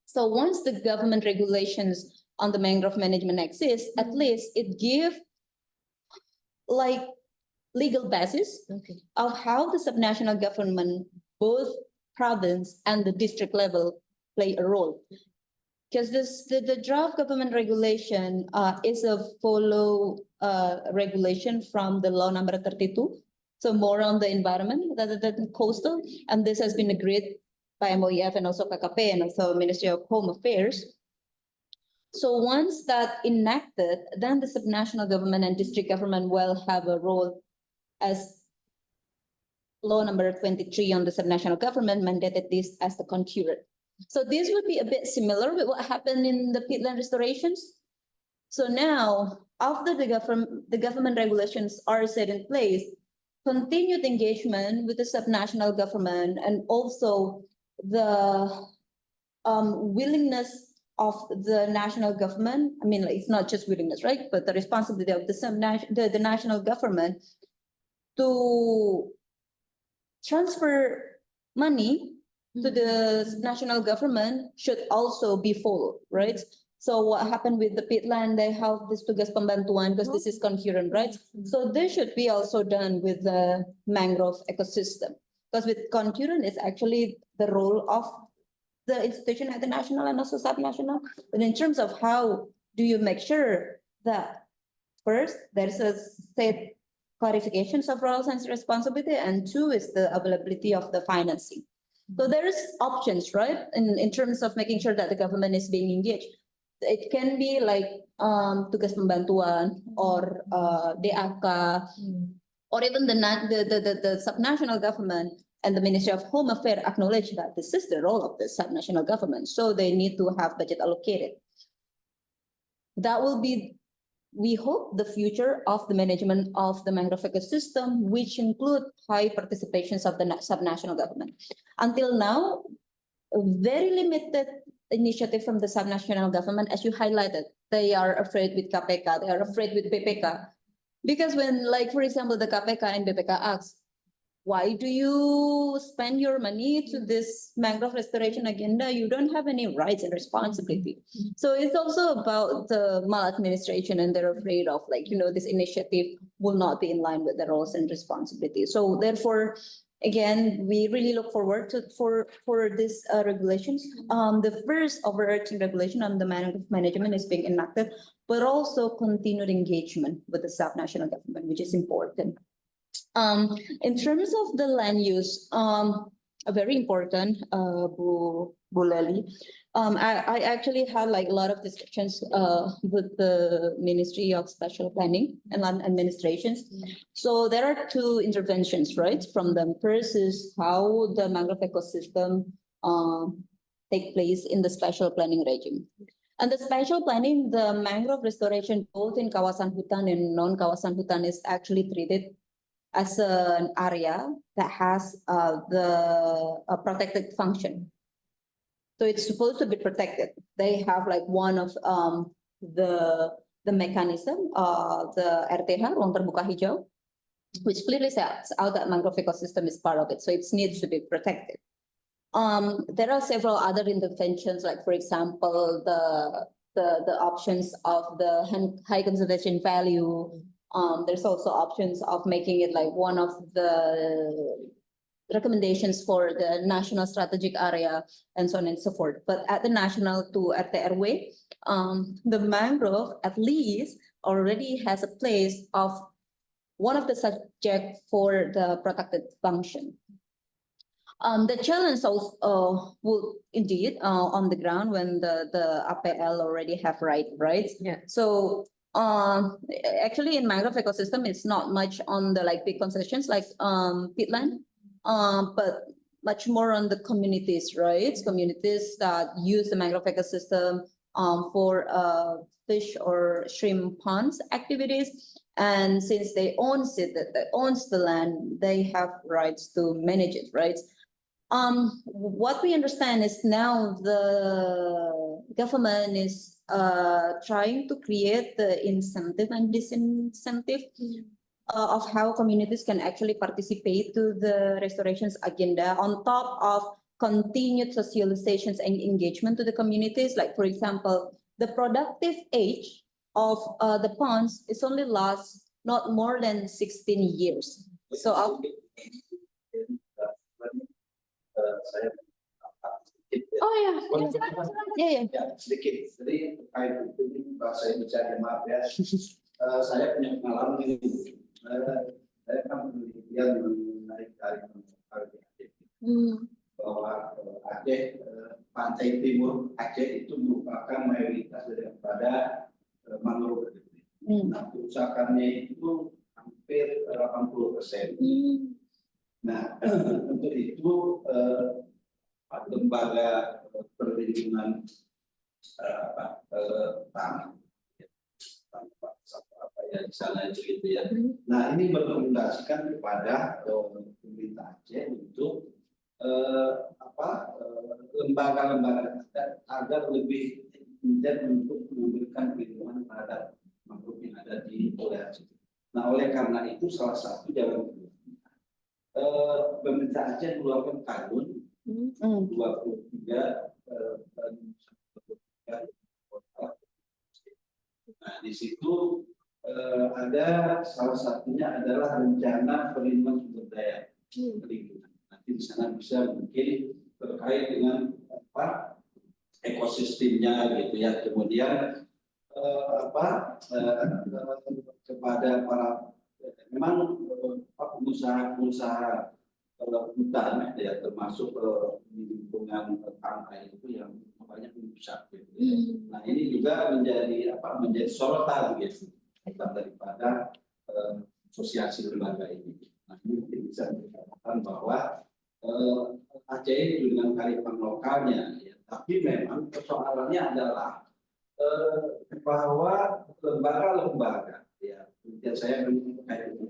So once the government regulations on the mangrove management exists, at least it gives like legal basis of how the subnational government, both province and the district level, play a role. Because the draft government regulation is a follow regulation from the law number 32. So more on the environment rather than coastal. And this has been agreed by MOEF and also KKP and also Ministry of Home Affairs. So once that enacted, then the subnational government and district government will have a role as law number 23 on the subnational government mandated this as the concurrent. So this would be a bit similar with what happened in the peatland restorations. So now, after the government regulations are set in place, continued engagement with the subnational government and also the willingness of the national government. I mean, like, it's not just willingness, right? But the responsibility of the national government to transfer money to the national government should also be followed, right? So what happened with the peatland, they have this tugas pembantuan because this is concurrent, right? So this should be also done with the mangrove ecosystem. Because with concurrent, it's actually the role of the institution at the national and also subnational. But in terms of how do you make sure that first, there's a set clarifications of roles and responsibility, and two is the availability of the financing. So there is options, right? In terms of making sure that the government is being engaged. It can be like tugas pembantuan or DAK, or even the subnational government and the Ministry of Home Affairs acknowledge that this is the role of the subnational government. So they need to have budget allocated. That will be, we hope, the future of the management of the mangrove ecosystem, which include high participations of the subnational government. Until now, a very limited initiative from the subnational government, as you highlighted. They are afraid with KPK, they are afraid with BPK. Because when, like, for example, the KPK and BPK asks, why do you spend your money to this mangrove restoration agenda? You don't have any rights and responsibility. So it's also about the maladministration, and they're afraid of, like, this initiative will not be in line with their roles and responsibilities. So therefore, again, we really look forward to for these regulations. The first overarching regulation on the mangrove management is being enacted, but also continued engagement with the subnational government, which is important. In terms of the land use, very important, Bu Lely. I actually had like a lot of discussions with the Ministry of Special Planning and Land Administrations. So there are two interventions, right, from them. First is how the mangrove ecosystem take place in the special planning regime. And the special planning, the mangrove restoration, both in kawasan hutan and non-kawasan hutan, is actually treated as an area that has the protected function. So it's supposed to be protected. They have like one of the mechanism, the RTH, ruang terbuka hijau, which clearly says out that mangrove ecosystem is part of it. So it needs to be protected. There are several other interventions, like for example, the options of the high conservation value. There's also options of making it like one of the recommendations for the national strategic area and so on and so forth. But at the national to RTRW, the mangrove at least already has a place of one of the subject for the protected function. The challenge also will indeed on the ground when the APL already have rights. Yeah. So actually in mangrove ecosystem, it's not much on the like big concessions like peatland, but much more on the communities, right? Communities that use the mangrove ecosystem for fish or shrimp ponds activities. And since they owns the land, they have rights to manage it, right? What we understand is now the government is trying to create the incentive and disincentive of how communities can actually participate to the restorations agenda on top of continued socializations and engagement to the communities. Like for example, the productive age of the ponds is only lasts not more than 16 years. So saya oh yeah, yeah. sedikit. Jadi terkait ini bahasa Indonesia maaf ya. Saya punya pengalaman ini. Saya kan penelitian menarik dari bahwa Aceh, pantai timur Aceh itu merupakan mayoritas daripada mangrove. Nah, kerusakannya itu hampir 80%. Nah, untuk itu lembaga perlindungan tanah, apa ya di sana itu gitu ya. Nah, ini merekomendasikan kepada pemerintah Aceh untuk lembaga-lembaga agar lebih intens untuk memberikan perlindungan terhadap mangrove yang ada di wilayah Aceh. Nah, oleh karena itu salah satu jalan pemerintah Aceh mengeluarkan kanun 23 Nah, di situ ada salah satunya adalah rencana perlindungan sumber daya lingkungan. Nanti di sana bisa mungkin terkait dengan ekosistemnya gitu ya. Kemudian kepada para memang pengusaha hutan ya, termasuk di lingkungan pantai itu yang banyak merusak. Gitu. Nah, ini juga menjadi sorotan gitu daripada asosiasi lembaga ini. Nah, ini mungkin bisa dikatakan bahwa Aceh itu dengan kearifan lokalnya, ya, tapi memang persoalannya adalah bahwa lembaga-lembaga, ya, kemudian saya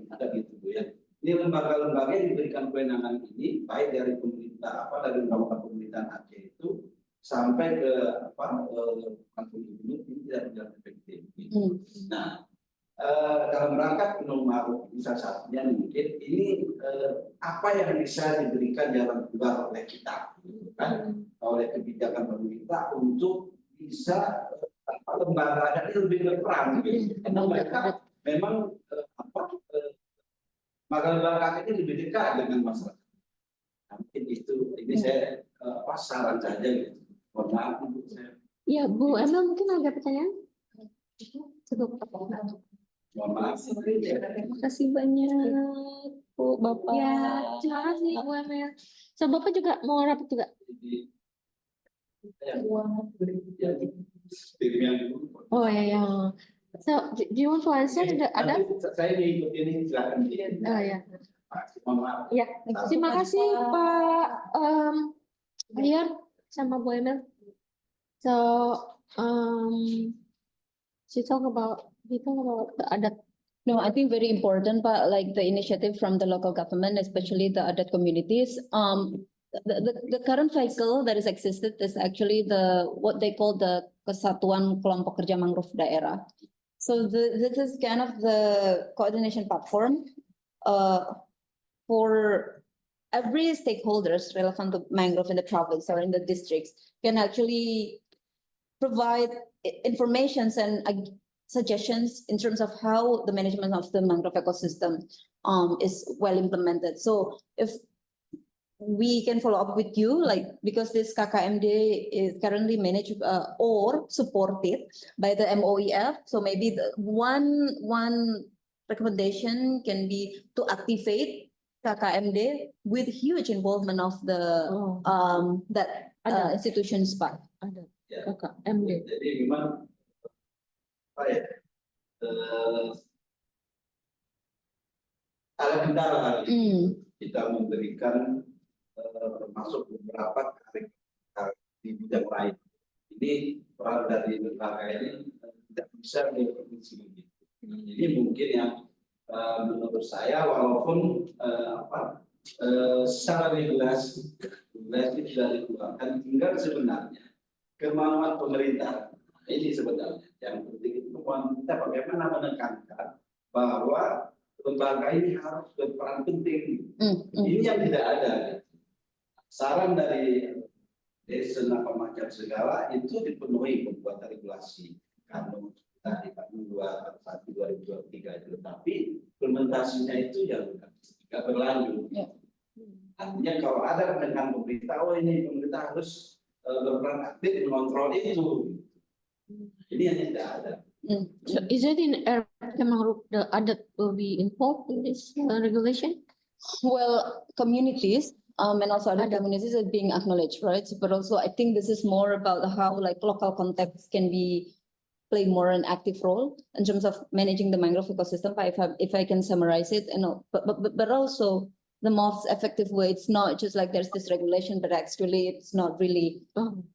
ada gitu ya. Ini lembaga-lembaga yang diberikan kewenangan ini baik dari pemerintah dari undang-undang pemerintahan Aceh itu sampai ke kantor gubernur ini tidak berjalan efektif. Nah, dalam rangka penuh ma'ruf salah satunya mungkin ini apa yang bisa diberikan jalan keluar oleh kita, kan, oleh kebijakan pemerintah untuk bisa lembaga ini lebih berperan. Karena mereka memang lembaga ini lebih dekat dengan masyarakat. Mungkin itu, ini saya saran saja gitu. Mohon maaf untuk saya. Ya, Bu Emel mungkin ada pertanyaan? Cukup. Mohon maaf. Terima kasih banyak, Bu, Bapak. Ya, terima kasih, Bu Emel. So, Bapak juga mau rapat juga? Oh ya. So, do you want to answer? Ada? Saya diikuti ini, silakan. Oh ya. Mohon maaf. Ya, terima kasih Pak Mayor sama Bu Emel. So, she talk about the adat. No, I think very important, but like the initiative from the local government, especially the Adat communities. The current cycle that is existed is actually what they call the Kesatuan Kelompok Kerja Mangrove Daerah. So this is kind of the coordination platform for every stakeholders relevant to mangrove in the province or in the districts can actually provide informations and suggestions in terms of how the management of the mangrove ecosystem is well implemented. So if we can follow up with you, like, because this KKMD is currently managed or supported by the MOEF. So maybe the one recommendation can be to activate KKMD with huge involvement of the institutions part. KKMD. Jadi memang ada kendala kita memberikan termasuk beberapa karya di bidang lain. Ini peran dari lembaga ini tidak bisa diproduksi begitu. Jadi mungkin yang menurut saya walaupun secara regulasi sudah dikeluarkan, tinggal sebenarnya kemauan pemerintah. Ini sebenarnya yang penting itu kemauan kita bagaimana menekankan bahwa lembaga ini harus berperan penting. Ini yang tidak ada. Saran dari Desen apa macam segala itu dipenuhi pembuatan regulasi kanun tadi kanun 21/2023 itu, tapi implementasinya itu yang tidak berlanjut. Artinya kalau ada dengan pemerintah, ini pemerintah harus berperan aktif mengontrol itu. Ini yang tidak ada. So is it in the adat will be involved in this regulation? Well, communities And also other Ada. communities are being acknowledged, right? But also I think this is more about how like local context can play more an active role in terms of managing the mangrove ecosystem. If I can summarize it, and but also the most effective way. It's not just like there's this regulation, but actually it's not really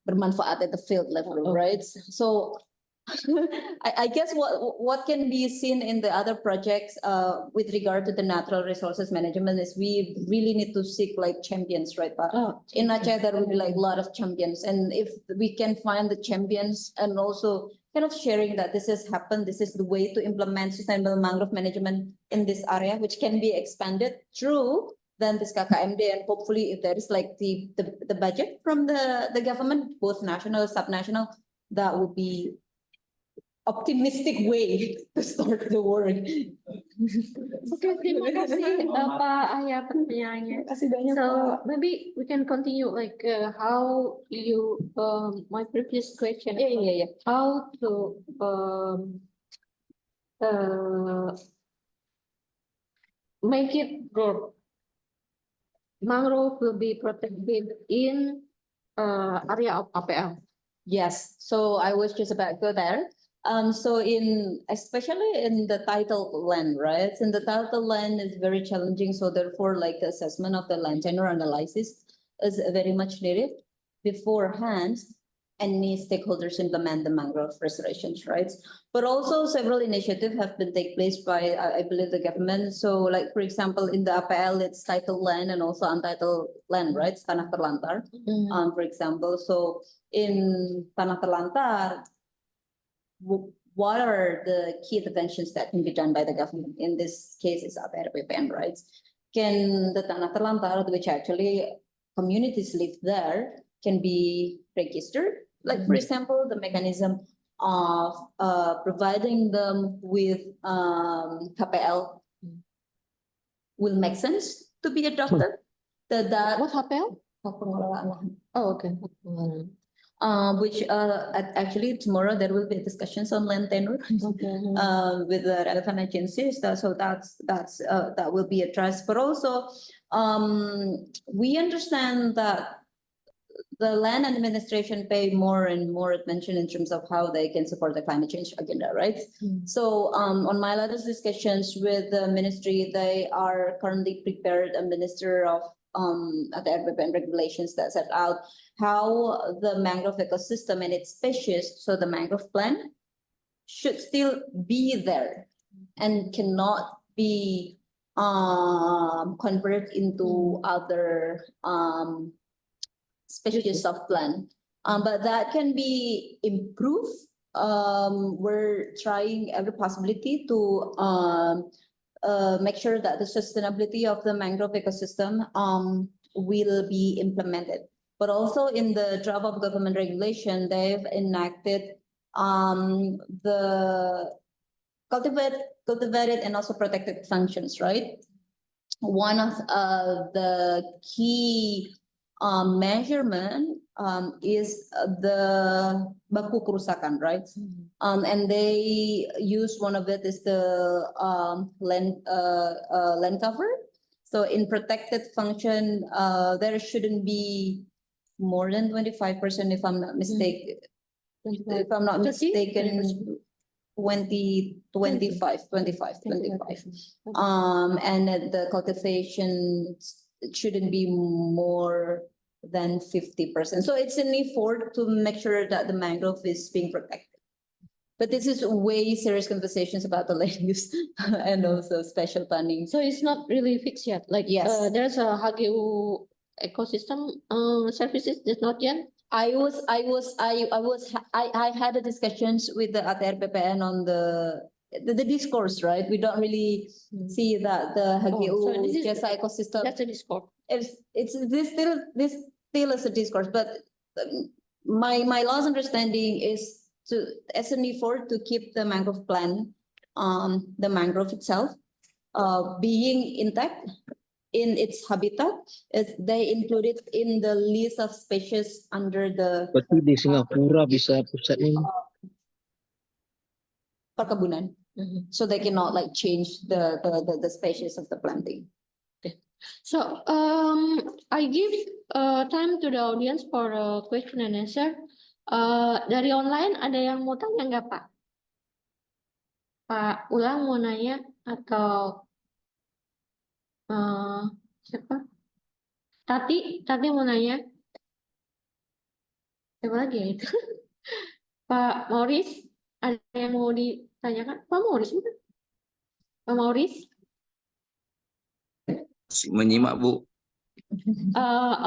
bermanfaat at the field level, right? So I guess what can be seen in the other projects with regard to the natural resources management is we really need to seek like champions, right? But in Aceh there will be like a lot of champions, and if we can find the champions and also kind of sharing that this has happened, this is the way to implement sustainable mangrove management in this area, which can be expanded through then this KKMD, and hopefully if there is like the budget from the government, both national, subnational, that would be optimistic way to start the work. Oke, terima kasih Pak Arya pertanyaannya. Kasih banyak. So maybe we can continue like how you my previous question. Yeah. How to make it grow. Mangrove will be protected in area of APL. Yes, so I was just about to go there. So especially in the title land, right? In the title land is very challenging. So therefore, like the assessment of the land tenure analysis is very much needed beforehand. Any stakeholders implement the mangrove restorations, right? But also several initiatives have been taken place by, I believe, the government. So like, for example, in the APL, it's titled land and also untitled land, right? Tanah Terlantar, for example. So in Tanah Terlantar, what are the key interventions that can be done by the government? In this case, it's ATR BPN, right? Can the Tanah Terlantar, which actually communities live there, can be registered? Like, for example, the mechanism of providing them with KPL will make sense to be adopted. What HPL? Pengelolaan lahan. Oh, okay. Which actually tomorrow there will be discussions on land tenure with the relevant agencies. So that will be addressed. But also, we understand that the land administration pay more and more attention in terms of how they can support the climate change agenda, right? So on my latest discussions with the ministry, they are currently prepared a minister of the RBPN regulations that set out how the mangrove ecosystem and its species, so the mangrove plant, should still be there and cannot be converted into other species of plant. But that can be improved. We're trying every possibility to make sure that the sustainability of the mangrove ecosystem will be implemented. But also in the draft of government regulation, they've enacted the cultivated and also protected functions, right? One of the key measurement is the baku kerusakan, right? And they use one of it is the land cover. So in protected function, there shouldn't be more than 25%, if I'm not mistaken. If I'm not mistaken, 25. And the cultivation shouldn't be more than 50%. So it's an effort to make sure that the mangrove is being protected. But this is way serious conversations about the land use and also special planning. So it's not really fixed yet. Like Yes. There's a HGU ecosystem services. That's not yet. I had a discussions with the ATR BPN on the discourse, right? We don't really see that the HGU so this is- Jasa ecosystem. That's a Discord. This still is a discourse, but my last understanding is as an effort to keep the mangrove plant, the mangrove itself, being intact in its habitat, they included in the list of species under the Berarti di Singapura bisa pusatnya. perkebunan. So they cannot like change the species of the planting. So, I give time to the audience for a question and answer. Dari online ada yang mau tanya nggak Pak? Pak Ulang mau nanya atau siapa? Tati mau nanya. Siapa lagi ya itu? Pak Maurice, ada yang mau ditanyakan? Pak Maurice, bukan? Pak Maurice? Menyimak Bu.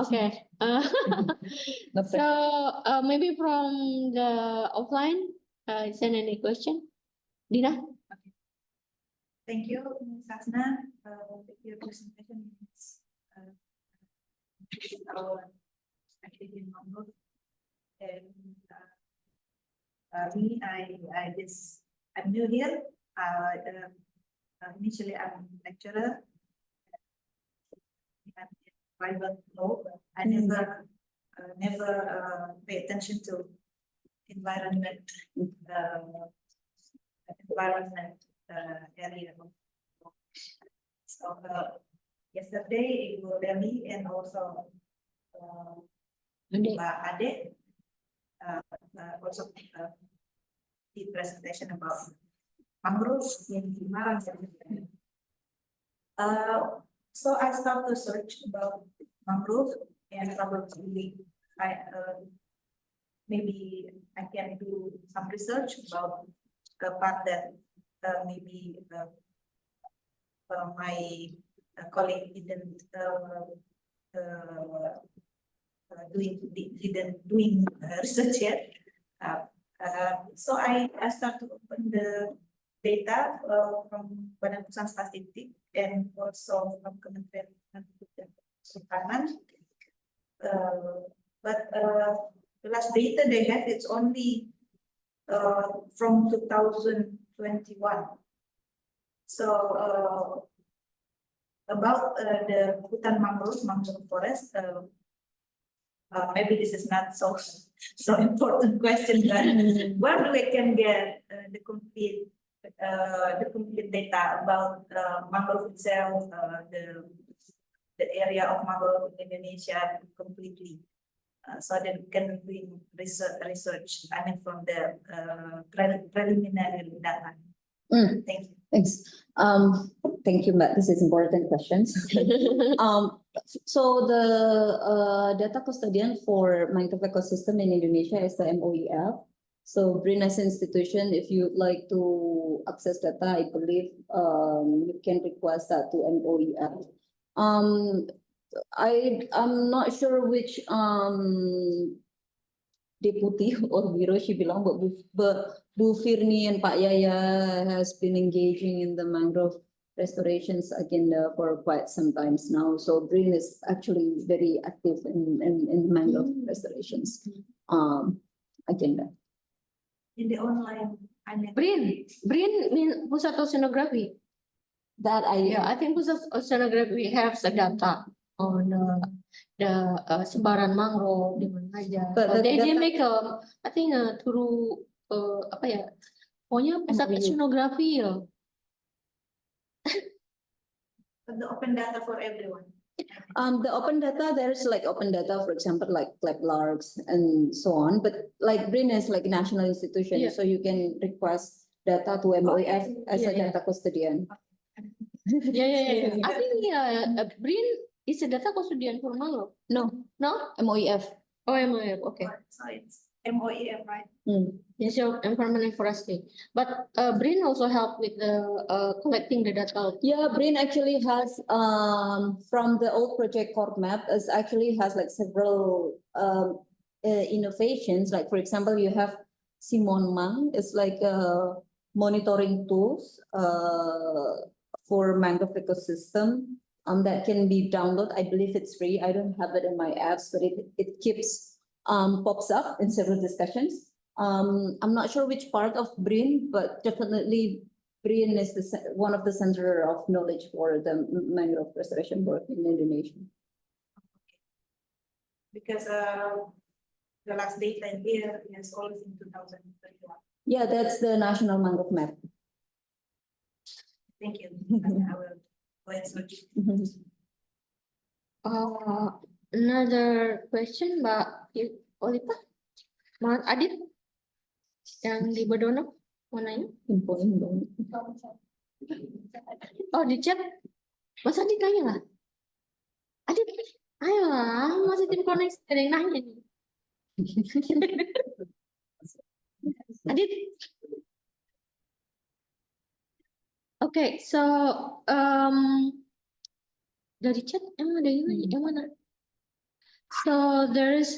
Okay. So maybe from the offline, is there any question? Dina? Thank you, Ms. Hasna. Your presentation is our activity in Mangrove. And I'm new here. Initially, I'm a lecturer. I'm in private law. I never pay attention to environment area. So yesterday Ibu Deli and also Mbak Ade also did presentation about mangroves in Semarang. So I start to search about mangrove and probably maybe I can do some research about the part that maybe my colleague didn't doing research yet. So I start to open the data from Badan Pusat Statistik and also from Kementerian Pertanian. But the last data they had, it's only from 2021. So about the hutan mangrove forest, maybe this is not so important question, but where do we can get the complete data about mangrove itself, the area of mangrove in Indonesia completely, so that we can do research. I mean, from the preliminary data. Thank you. Thanks. Thank you, Mbak. This is important questions. So the data custodian for mangrove ecosystem in Indonesia is the MOEF. So BRIN as an institution, if you'd like to access data, I believe you can request that to MOEF. I'm not sure which deputy or bureau she belongs, but Bu Firni and Pak Yaya has been engaging in the mangrove restorations agenda for quite some times now. So BRIN is actually very active in mangrove restorations agenda. In the online, I mean, BRIN mean Pusat Oceanography. That I think Pusat Oceanography has the data on the sebaran mangrove di mana aja. But They data- make I think through apa ya? Pokoknya Pusat MOU. Oceanography ya. the open data for everyone. The open data, there's like open data, for example, like larks and so on. But like BRIN is like a national institution, Yeah. so you can request data to MOEF as a Yeah. data custodian. Yeah. I think BRIN is a data custodian for mangrove. No, No? MOEF. Oh, MOF, okay. So it's MOEF, right? Ministry of Environment and Forestry. But BRIN also help with the collecting the data. Yeah, BRIN actually has from the old project Core Map is actually has like several innovations. Like for example, you have Simon Mang. It's like monitoring tools for mangrove ecosystem that can be downloaded. I believe it's free. I don't have it in my apps, but it keeps pops up in several discussions. I'm not sure which part of BRIN, but definitely BRIN is one of the center of knowledge for the mangrove restoration work in Indonesia. Because the last data in here is always in 2021. Yeah, that's the national mangrove map. Thank you. I will go and search. Another question, Mbak Olipa, Mas Adit, yang di Bodono, mau nanya? Oh, di chat. Mas Adit tanya lah. Adit, ayolah, masih tim koneksi, ada yang nanya nih. Adit. Okay, so dari chat emang ada yang nanya, yang mana? So there is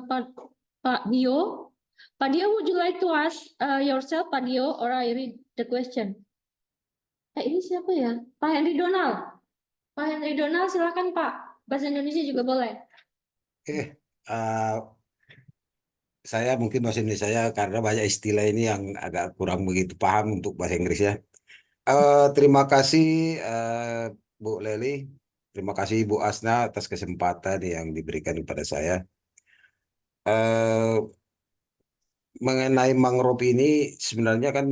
Pak Dio. Pak Dio, would you like to ask yourself, Pak Dio, or I read the question? Ini siapa ya? Pak Henry Donald. Pak Henry Donald, silakan Pak. Bahasa Indonesia juga boleh. Saya mungkin bahasa Indonesia saya karena banyak istilah ini yang agak kurang begitu paham untuk bahasa Inggrisnya. Terima kasih Bu Leli, terima kasih Bu Asna atas kesempatan yang diberikan kepada saya. Mengenai mangrove ini sebenarnya kan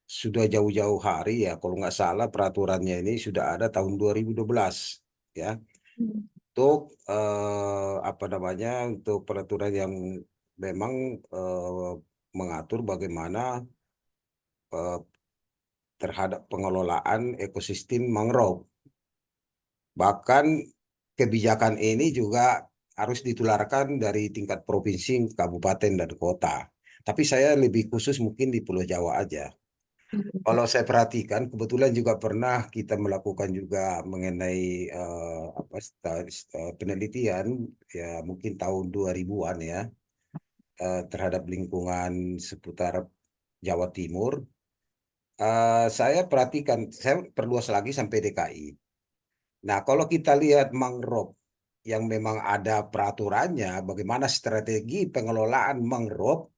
sudah jauh-jauh hari ya, kalau nggak salah peraturannya ini sudah ada tahun 2012 ya. Untuk apa namanya, untuk peraturan yang memang mengatur bagaimana terhadap pengelolaan ekosistem mangrove. Bahkan kebijakan ini juga harus ditularkan dari tingkat provinsi, kabupaten, dan kota. Tapi saya lebih khusus mungkin di Pulau Jawa aja. Kalau saya perhatikan, kebetulan juga pernah kita melakukan juga mengenai penelitian, ya mungkin tahun 2000-an ya, terhadap lingkungan seputar Jawa Timur. Saya perhatikan, saya perluas lagi sampai DKI. Nah, kalau kita lihat mangrove yang memang ada peraturannya, bagaimana strategi pengelolaan mangrove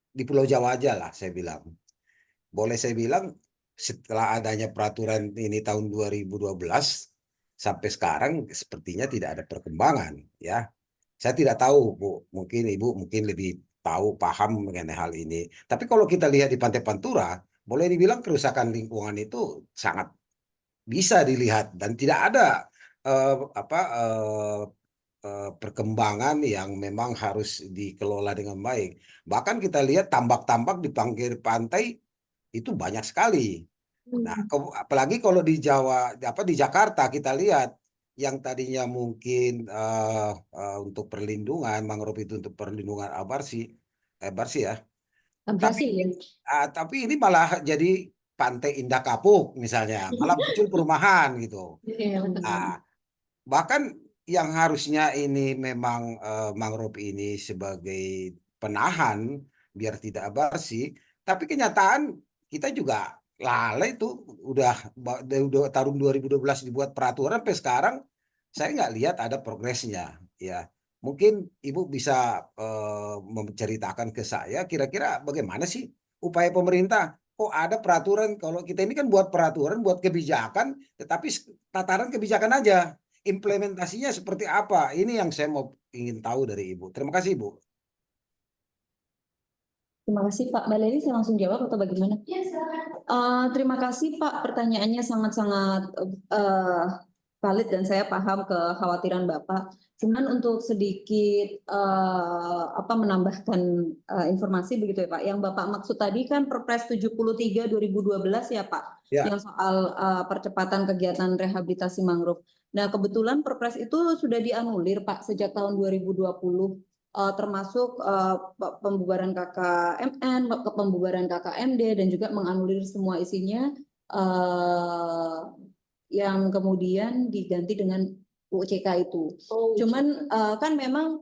di Pulau Jawa aja lah, saya bilang. Boleh saya bilang, setelah adanya peraturan ini tahun 2012, sampai sekarang sepertinya tidak ada perkembangan. Ya, saya tidak tahu, Bu. Mungkin Ibu mungkin lebih tahu, paham mengenai hal ini. Tapi kalau kita lihat di Pantai Pantura, boleh dibilang kerusakan lingkungan itu sangat bisa dilihat dan tidak ada perkembangan yang memang harus dikelola dengan baik. Bahkan kita lihat tambak-tambak di pinggir pantai itu banyak sekali. Nah, apalagi kalau di Jawa, di Jakarta kita lihat yang tadinya mungkin untuk perlindungan mangrove itu untuk perlindungan abrasi ya. Tapi ini malah jadi Pantai Indah Kapuk misalnya, malah muncul perumahan gitu. Nah, bahkan yang harusnya ini memang mangrove ini sebagai penahan biar tidak abrasi, tapi kenyataan kita juga lalai tuh udah tahun 2012 dibuat peraturan sampai sekarang saya nggak lihat ada progresnya ya. Mungkin Ibu bisa menceritakan ke saya kira-kira bagaimana sih upaya pemerintah. Kok ada peraturan, kalau kita ini kan buat peraturan, buat kebijakan, tetapi tataran kebijakan aja. Implementasinya seperti apa? Ini yang saya ingin tahu dari Ibu. Terima kasih, Ibu. Terima kasih Pak. Mbak Leli, saya langsung jawab atau bagaimana? Ya, silakan. Terima kasih Pak. Pertanyaannya sangat-sangat valid dan saya paham kekhawatiran Bapak. Cuman untuk sedikit menambahkan informasi begitu ya Pak. Yang Bapak maksud tadi kan Perpres 73 2012 ya Pak. Ya. Yang soal percepatan kegiatan rehabilitasi mangrove. Nah, kebetulan Perpres itu sudah dianulir Pak sejak tahun 2020. Termasuk pembubaran KKMN, pembubaran KKMD, dan juga menganulir semua isinya yang kemudian diganti dengan UCK itu. Cuman kan memang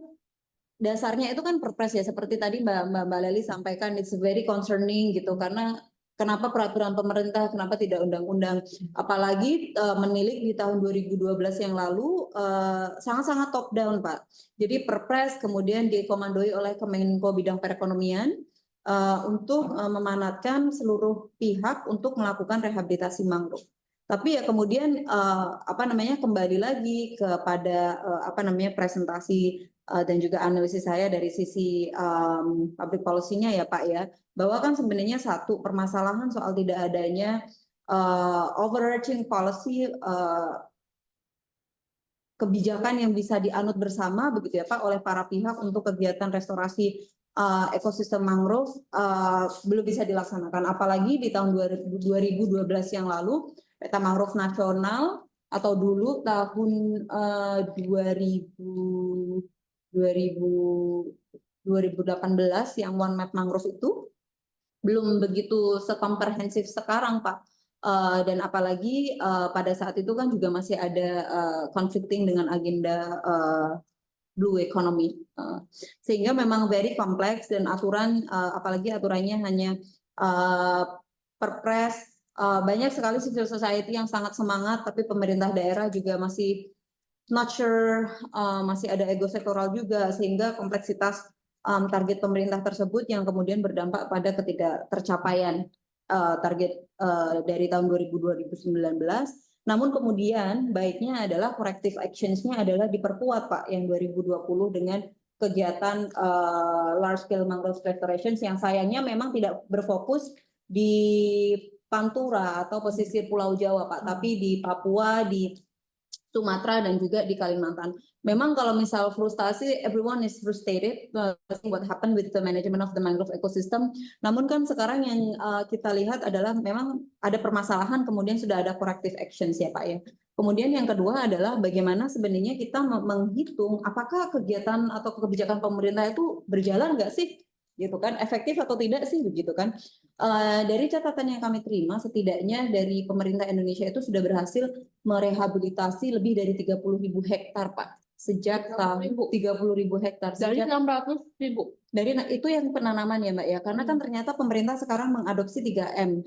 dasarnya itu kan Perpres ya, seperti tadi Mbak Leli sampaikan, it's very concerning gitu, karena kenapa peraturan pemerintah, kenapa tidak undang-undang, apalagi menilik di tahun 2012 yang lalu sangat-sangat top down Pak. Jadi Perpres kemudian dikomandoi oleh Kemenko Bidang Perekonomian untuk memanatkan seluruh pihak untuk melakukan rehabilitasi mangrove. Tapi ya kemudian kembali lagi kepada presentasi dan juga analisis saya dari sisi public policy-nya ya Pak ya, bahwa kan sebenarnya satu permasalahan soal tidak adanya overarching policy kebijakan yang bisa dianut bersama begitu ya Pak oleh para pihak untuk kegiatan restorasi ekosistem mangrove belum bisa dilaksanakan. Apalagi di tahun 2012 yang lalu peta mangrove nasional atau dulu tahun 2018 yang One Map Mangrove itu belum begitu sekomprehensif sekarang Pak. Dan apalagi pada saat itu kan juga masih ada conflicting dengan agenda blue economy, sehingga memang very kompleks dan aturan apalagi aturannya hanya perpres, banyak sekali civil society yang sangat semangat, tapi pemerintah daerah juga masih not sure, masih ada ego sektoral juga, sehingga kompleksitas target pemerintah tersebut yang kemudian berdampak pada ketidaktercapaian target dari tahun 2019. Namun kemudian baiknya adalah corrective actions-nya adalah diperkuat Pak yang 2020 dengan kegiatan large scale mangrove restoration yang sayangnya memang tidak berfokus di Pantura atau pesisir Pulau Jawa Pak, tapi di Papua, di Sumatera dan juga di Kalimantan. Memang kalau misal frustasi, everyone is frustrated what happened with the management of the mangrove ecosystem. Namun kan sekarang yang kita lihat adalah memang ada permasalahan, kemudian sudah ada corrective actions ya Pak ya. Kemudian yang kedua adalah bagaimana sebenarnya kita menghitung apakah kegiatan atau kebijakan pemerintah itu berjalan nggak sih, gitu kan, efektif atau tidak sih, begitu kan. Dari catatan yang kami terima, setidaknya dari pemerintah Indonesia itu sudah berhasil merehabilitasi lebih dari 30.000 hektar, Pak. Sejak tahun 30.000 hektar. Dari 600.000. Dari itu yang penanaman ya, Mbak ya. Karena kan ternyata pemerintah sekarang mengadopsi 3M,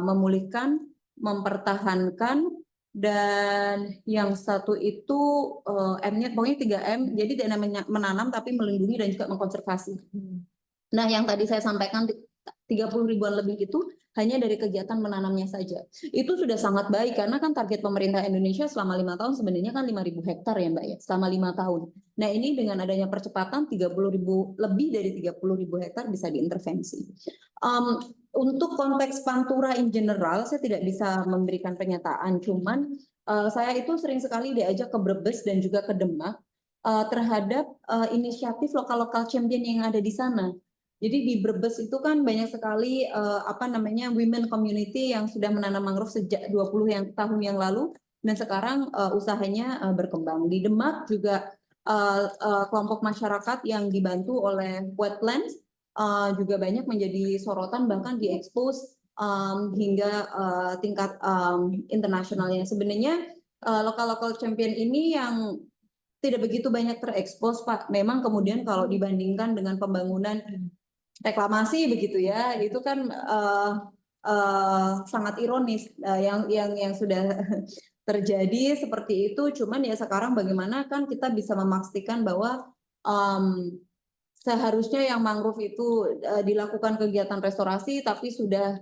memulihkan, mempertahankan, dan yang satu itu M-nya pokoknya 3M. Jadi tidak menanam tapi melindungi dan juga mengkonservasi. Nah, yang tadi saya sampaikan 30 ribuan lebih itu hanya dari kegiatan menanamnya saja. Itu sudah sangat baik karena kan target pemerintah Indonesia selama 5 tahun sebenarnya kan 5.000 hektar ya Mbak ya, selama 5 tahun. Nah, ini dengan adanya percepatan 30.000 lebih dari 30.000 hektar bisa diintervensi. Untuk konteks Pantura in general saya tidak bisa memberikan pernyataan, cuman saya itu sering sekali diajak ke Brebes dan juga ke Demak terhadap inisiatif lokal-lokal champion yang ada di sana. Jadi di Brebes itu kan banyak sekali women community yang sudah menanam mangrove sejak 20 tahun yang lalu dan sekarang usahanya berkembang. Di Demak juga kelompok masyarakat yang dibantu oleh wetlands juga banyak menjadi sorotan, bahkan diekspos hingga tingkat internasionalnya. Sebenarnya lokal-lokal champion ini yang tidak begitu banyak terekspos Pak. Memang kemudian kalau dibandingkan dengan pembangunan reklamasi begitu ya, itu kan sangat ironis yang sudah terjadi seperti itu. Cuman ya sekarang bagaimana kan kita bisa memastikan bahwa seharusnya yang mangrove itu dilakukan kegiatan restorasi tapi sudah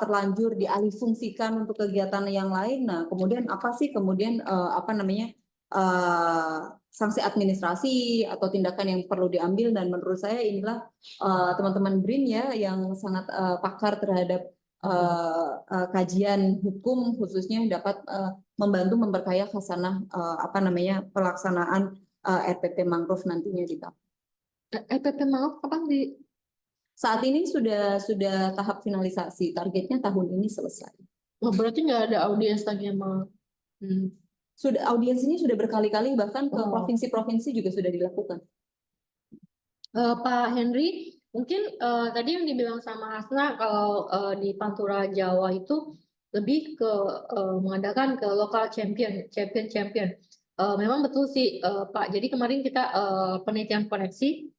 terlanjur dialihfungsikan untuk kegiatan yang lain. Nah, kemudian apa sih kemudian sanksi administrasi atau tindakan yang perlu diambil, dan menurut saya inilah teman-teman BRIN ya yang sangat pakar terhadap kajian hukum khususnya dapat membantu memperkaya khasanah pelaksanaan RPP mangrove nantinya di tahun. RPP mangrove kapan di? Saat ini sudah tahap finalisasi, targetnya tahun ini selesai. Oh, berarti nggak ada audiens lagi sama. Sudah audiensinya sudah berkali-kali, bahkan ke provinsi-provinsi juga sudah dilakukan. Pak Henry, mungkin tadi yang dibilang sama Hasna kalau di Pantura Jawa itu lebih ke mengadakan ke lokal champion. Memang betul sih Pak. Jadi kemarin kita penelitian koneksi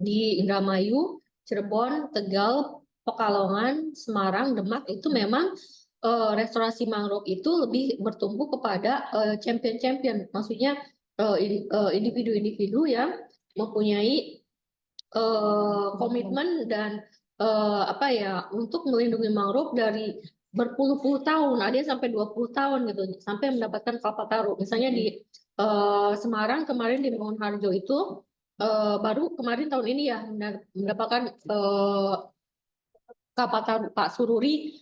di Indramayu, Cirebon, Tegal, Pekalongan, Semarang, Demak itu memang restorasi mangrove itu lebih bertumbuh kepada champion. Maksudnya individu-individu yang mempunyai komitmen dan untuk melindungi mangrove dari berpuluh-puluh tahun, ada yang sampai 20 tahun gitu, sampai mendapatkan Kalpataru. Misalnya di Semarang kemarin di Mangunharjo itu baru kemarin tahun ini ya mendapatkan Kalpataru. Pak Sururi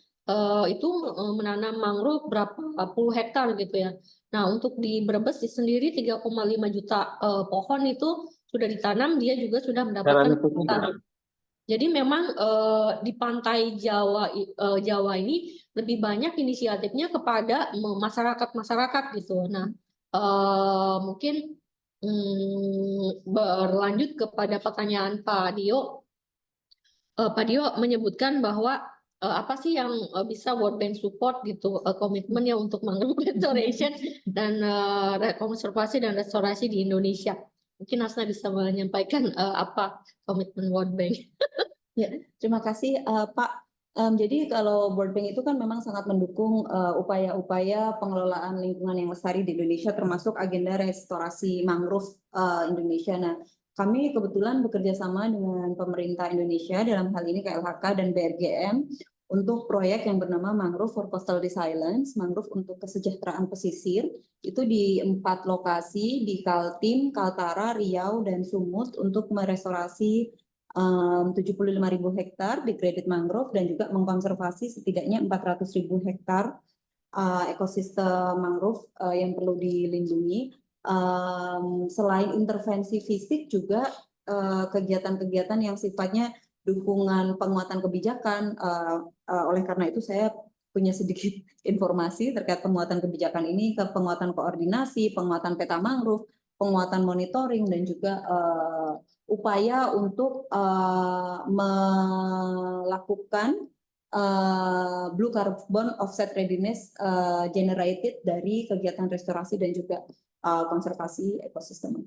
itu menanam mangrove berapa puluh hektar gitu ya. Nah, untuk di Brebes sendiri 3,5 juta pohon itu sudah ditanam, dia juga sudah mendapatkan hektar. Jadi memang di pantai Jawa ini lebih banyak inisiatifnya kepada masyarakat-masyarakat gitu. Nah, mungkin berlanjut kepada pertanyaan Pak Dio. Pak Dio menyebutkan bahwa apa sih yang bisa World Bank support gitu, komitmennya untuk mangrove restoration dan konservasi dan restorasi di Indonesia. Mungkin Hasna bisa menyampaikan apa komitmen World Bank. Ya, terima kasih Pak. Jadi kalau World Bank itu kan memang sangat mendukung upaya-upaya pengelolaan lingkungan yang lestari di Indonesia, termasuk agenda restorasi mangrove Indonesia. Nah, kami kebetulan bekerja sama dengan pemerintah Indonesia dalam hal ini KLHK dan BRGM untuk proyek yang bernama Mangrove for Coastal Resilience, mangrove untuk kesejahteraan pesisir, itu di 4 lokasi di Kaltim, Kaltara, Riau, dan Sumut untuk merestorasi 75.000 hektar degraded mangrove dan juga mengkonservasi setidaknya 400.000 hektar ekosistem mangrove yang perlu dilindungi. Selain intervensi fisik juga kegiatan-kegiatan yang sifatnya dukungan penguatan kebijakan. Oleh karena itu saya punya sedikit informasi terkait penguatan kebijakan ini, ke penguatan koordinasi, penguatan peta mangrove, penguatan monitoring, dan juga upaya untuk melakukan blue carbon offset readiness generated dari kegiatan restorasi dan juga konservasi ekosistem.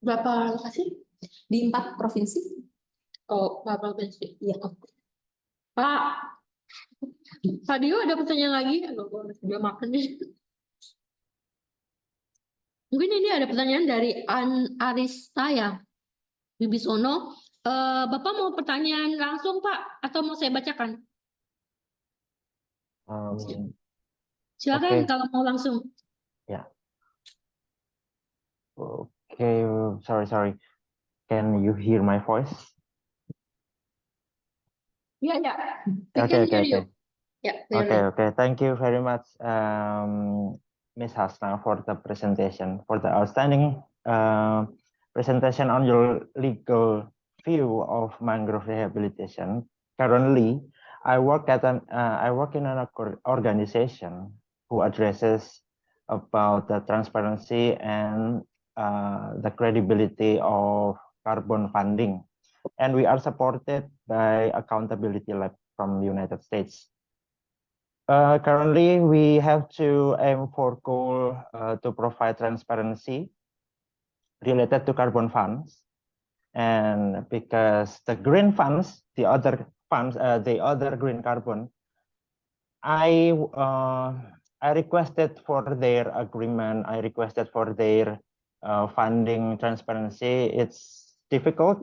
Berapa lokasi? Di 4 provinsi. Oh, 4 provinsi. Iya. Pak Dio ada pertanyaan lagi? Udah makan nih. Mungkin ini ada pertanyaan dari Aristaya Wibisono. Bapak mau pertanyaan langsung, Pak, atau mau saya bacakan? Silakan Okay. kalau mau langsung. Yeah. Okay, sorry. Can you hear my voice? Ya, ya. We can hear you. Ya, Okay. Thank you very much, Ms. Hasna, for the presentation, for the outstanding presentation on your legal view of mangrove rehabilitation. Currently, I work in an organization who addresses about the transparency and the credibility of carbon funding, and we are supported by Accountability Lab from the United States. Currently, we have to aim for goal to provide transparency related to carbon funds, and because the green funds, the other green carbon, I requested for their agreement. I requested for their funding transparency. It's difficult,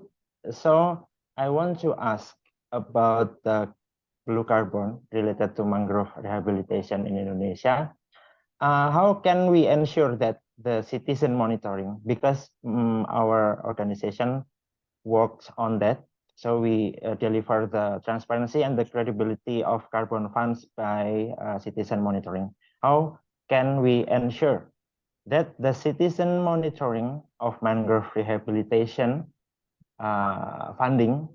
so I want to ask about the blue carbon related to mangrove rehabilitation in Indonesia. How can we ensure that the citizen monitoring, because our organization works on that, so we deliver the transparency and the credibility of carbon funds by citizen monitoring. How can we ensure that the citizen monitoring of mangrove rehabilitation funding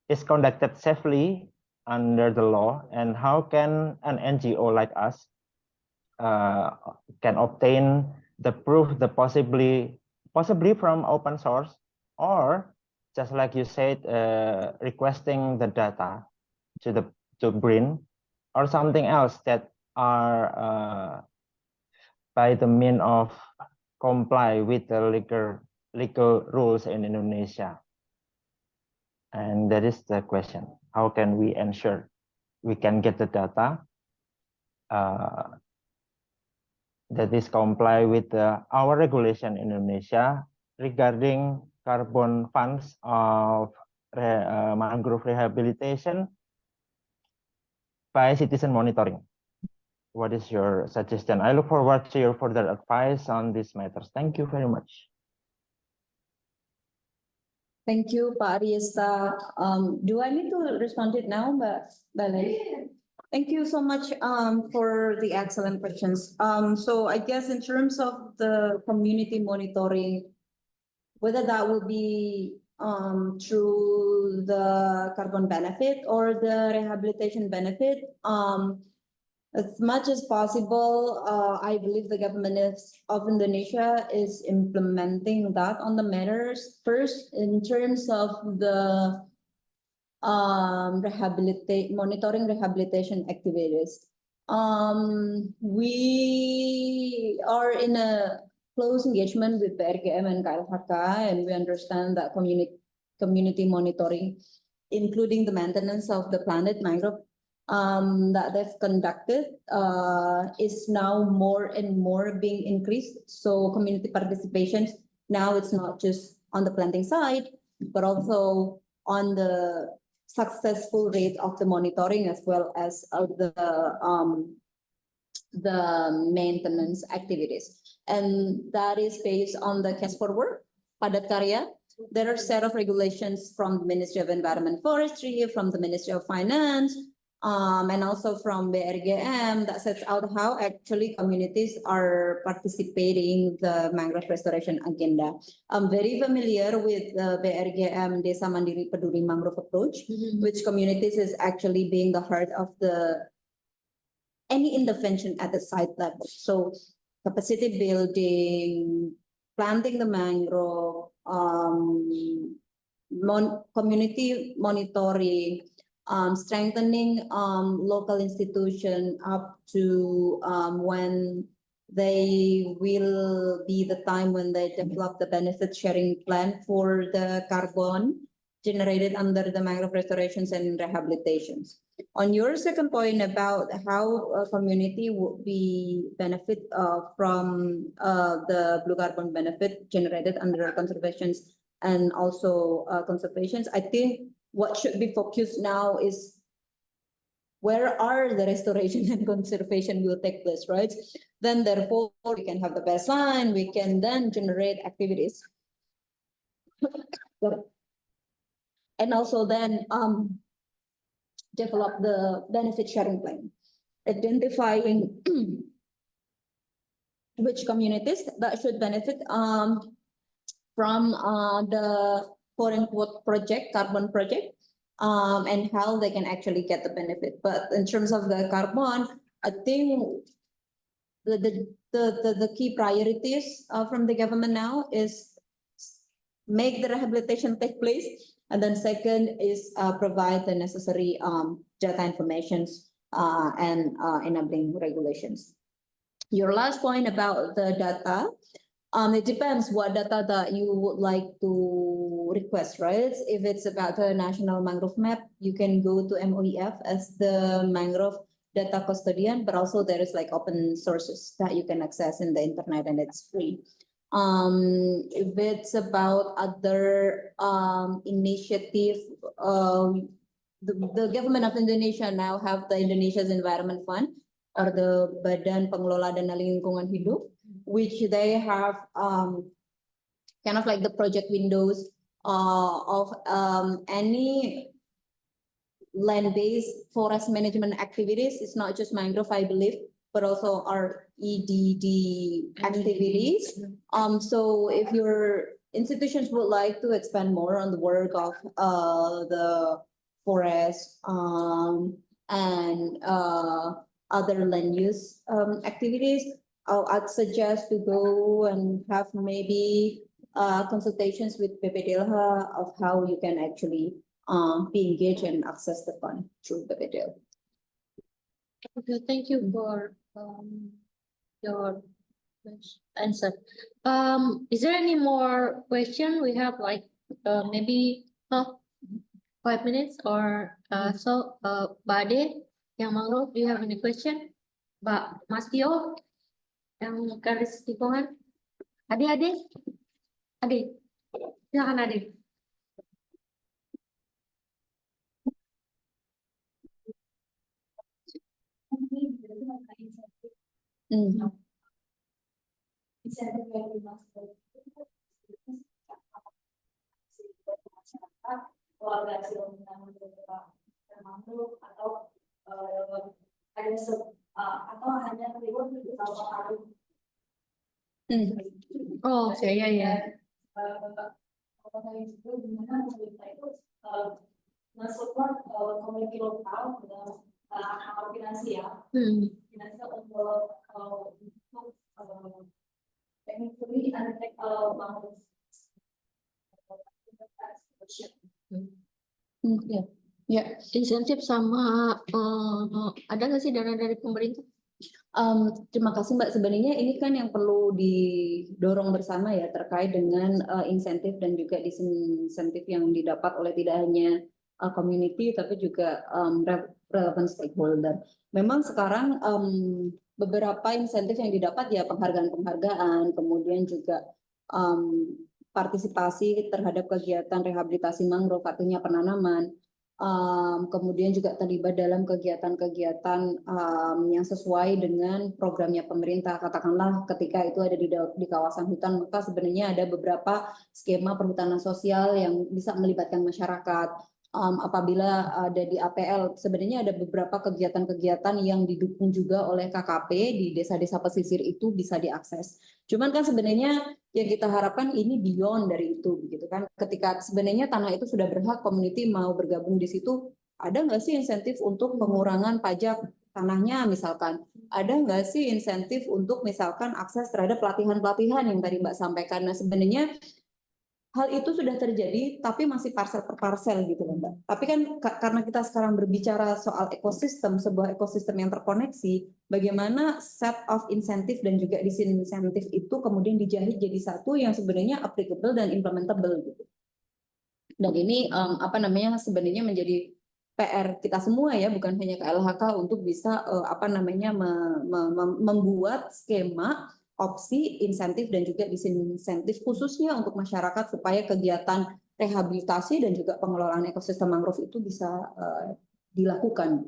is conducted safely under the law, and how can an NGO like us can obtain the proof, possibly from open source, or just like you said, requesting the data to BRIN, or something else that are by the mean of comply with the legal rules in Indonesia. And that is the question. How can we ensure we can get the data that is comply with our regulation in Indonesia regarding carbon funds of mangrove rehabilitation by citizen monitoring? What is your suggestion? I look forward to your further advice on these matters. Thank you very much. Thank you, Pak Ariesta. Do I need to respond to it now, Mbak Balai? Thank you so much for the excellent questions. So I guess in terms of the community monitoring, whether that will be through the carbon benefit or the rehabilitation benefit, as much as possible, I believe the government of Indonesia is implementing that on the matters. First, in terms of the monitoring rehabilitation activities. We are in a close engagement with BRGM and KLHK, and we understand that community monitoring, including the maintenance of the planted mangrove that they've conducted, is now more and more being increased. So community participation, now it's not just on the planting side, but also on the successful rate of the monitoring as well as the maintenance activities. And that is based on the Cash Forward, Padat Karya. There are a set of regulations from the Ministry of Environment and Forestry, from the Ministry of Finance, and also from BRGM that sets out how actually communities are participating the mangrove restoration agenda. I'm very familiar with the BRGM Desa Mandiri Peduli Mangrove approach, which communities is actually being the heart of any intervention at the site level. So capacity building, planting the mangrove, community monitoring, strengthening local institution up to when they will be the time when they develop the benefit sharing plan for the carbon generated under the mangrove restorations and rehabilitations. On your second point about how a community would be benefit from the blue carbon benefit generated under conservations and also conservations, I think what should be focused now is where are the restoration and conservation will take place, right? Then therefore we can have the baseline, we can then generate activities. And also then develop the benefit sharing plan, identifying which communities that should benefit from the quote-unquote project, carbon project, and how they can actually get the benefit. But in terms of the carbon, I think the key priorities from the government now is make the rehabilitation take place. And then second is provide the necessary data informations and enabling regulations. Your last point about the data, it depends what data that you would like to request, right? If it's about the national mangrove map, you can go to MOEF as the mangrove data custodian, but also there is like open sources that you can access in the internet and it's free. If it's about other initiative, the government of Indonesia now have the Indonesia's Environment Fund or the Badan Pengelola Dana Lingkungan Hidup, which they have kind of like the project windows of any land-based forest management activities. It's not just mangrove, I believe, but also our EDD activities. So if your institutions would like to expand more on the work of the forest and other land use activities, I'd suggest to go and have maybe consultations with BPDLH of how you can actually be engaged and access the fund through BPDL. Okay, thank you for your answer. Is there any more question? We have like maybe 5 minutes or so. Bade, yang mangrove, do you have any question? Mas Tio, yang garis tikungan. Adik, silakan adik. keluarga hasil beberapa mangrove atau ada atau hanya terlibat di beberapa kali. Oh, ya ya. Apakah itu gimana pemerintah itu mensupport komunitas lokal dengan hal finansial, finansial untuk technically undertake mangrove. Ya, insentif sama ada nggak sih dana dari pemerintah? Terima kasih Mbak. Sebenarnya ini kan yang perlu didorong bersama ya terkait dengan insentif dan juga disinsentif yang didapat oleh tidak hanya community tapi juga relevant stakeholder. Memang sekarang beberapa insentif yang didapat ya penghargaan-penghargaan, kemudian juga partisipasi terhadap kegiatan rehabilitasi mangrove, artinya penanaman. Kemudian juga terlibat dalam kegiatan-kegiatan yang sesuai dengan programnya pemerintah. Katakanlah ketika itu ada di kawasan hutan, maka sebenarnya ada beberapa skema perhutanan sosial yang bisa melibatkan masyarakat. Apabila ada di APL, sebenarnya ada beberapa kegiatan-kegiatan yang didukung juga oleh KKP di desa-desa pesisir itu bisa diakses. Cuman kan sebenarnya yang kita harapkan ini beyond dari itu, begitu kan? Ketika sebenarnya tanah itu sudah berhak, community mau bergabung di situ, ada nggak sih insentif untuk pengurangan pajak tanahnya misalkan? Ada nggak sih insentif untuk misalkan akses terhadap pelatihan-pelatihan yang tadi Mbak sampaikan? Nah sebenarnya hal itu sudah terjadi, tapi masih parsel per parsel gitu loh Mbak. Tapi kan karena kita sekarang berbicara soal ekosistem, sebuah ekosistem yang terkoneksi, bagaimana set of insentif dan juga disinsentif itu kemudian dijahit jadi satu yang sebenarnya applicable dan implementable gitu. Dan ini sebenarnya menjadi PR kita semua ya, bukan hanya KLHK untuk bisa membuat skema opsi, insentif dan juga disinsentif khususnya untuk masyarakat supaya kegiatan rehabilitasi dan juga pengelolaan ekosistem mangrove itu bisa dilakukan.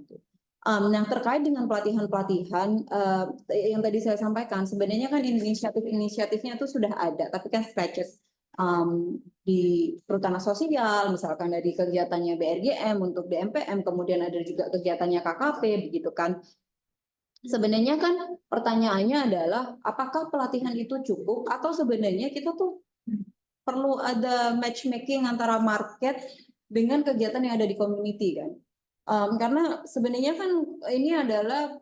Nah terkait dengan pelatihan-pelatihan yang tadi saya sampaikan, sebenarnya kan inisiatif-inisiatifnya itu sudah ada, tapi kan stretches di perhutanan sosial, misalkan dari kegiatannya BRGM untuk DMPM, kemudian ada juga kegiatannya KKP, begitu kan. Sebenarnya kan pertanyaannya adalah apakah pelatihan itu cukup atau sebenarnya kita tuh perlu ada matchmaking antara market dengan kegiatan yang ada di community kan. Karena sebenarnya kan ini adalah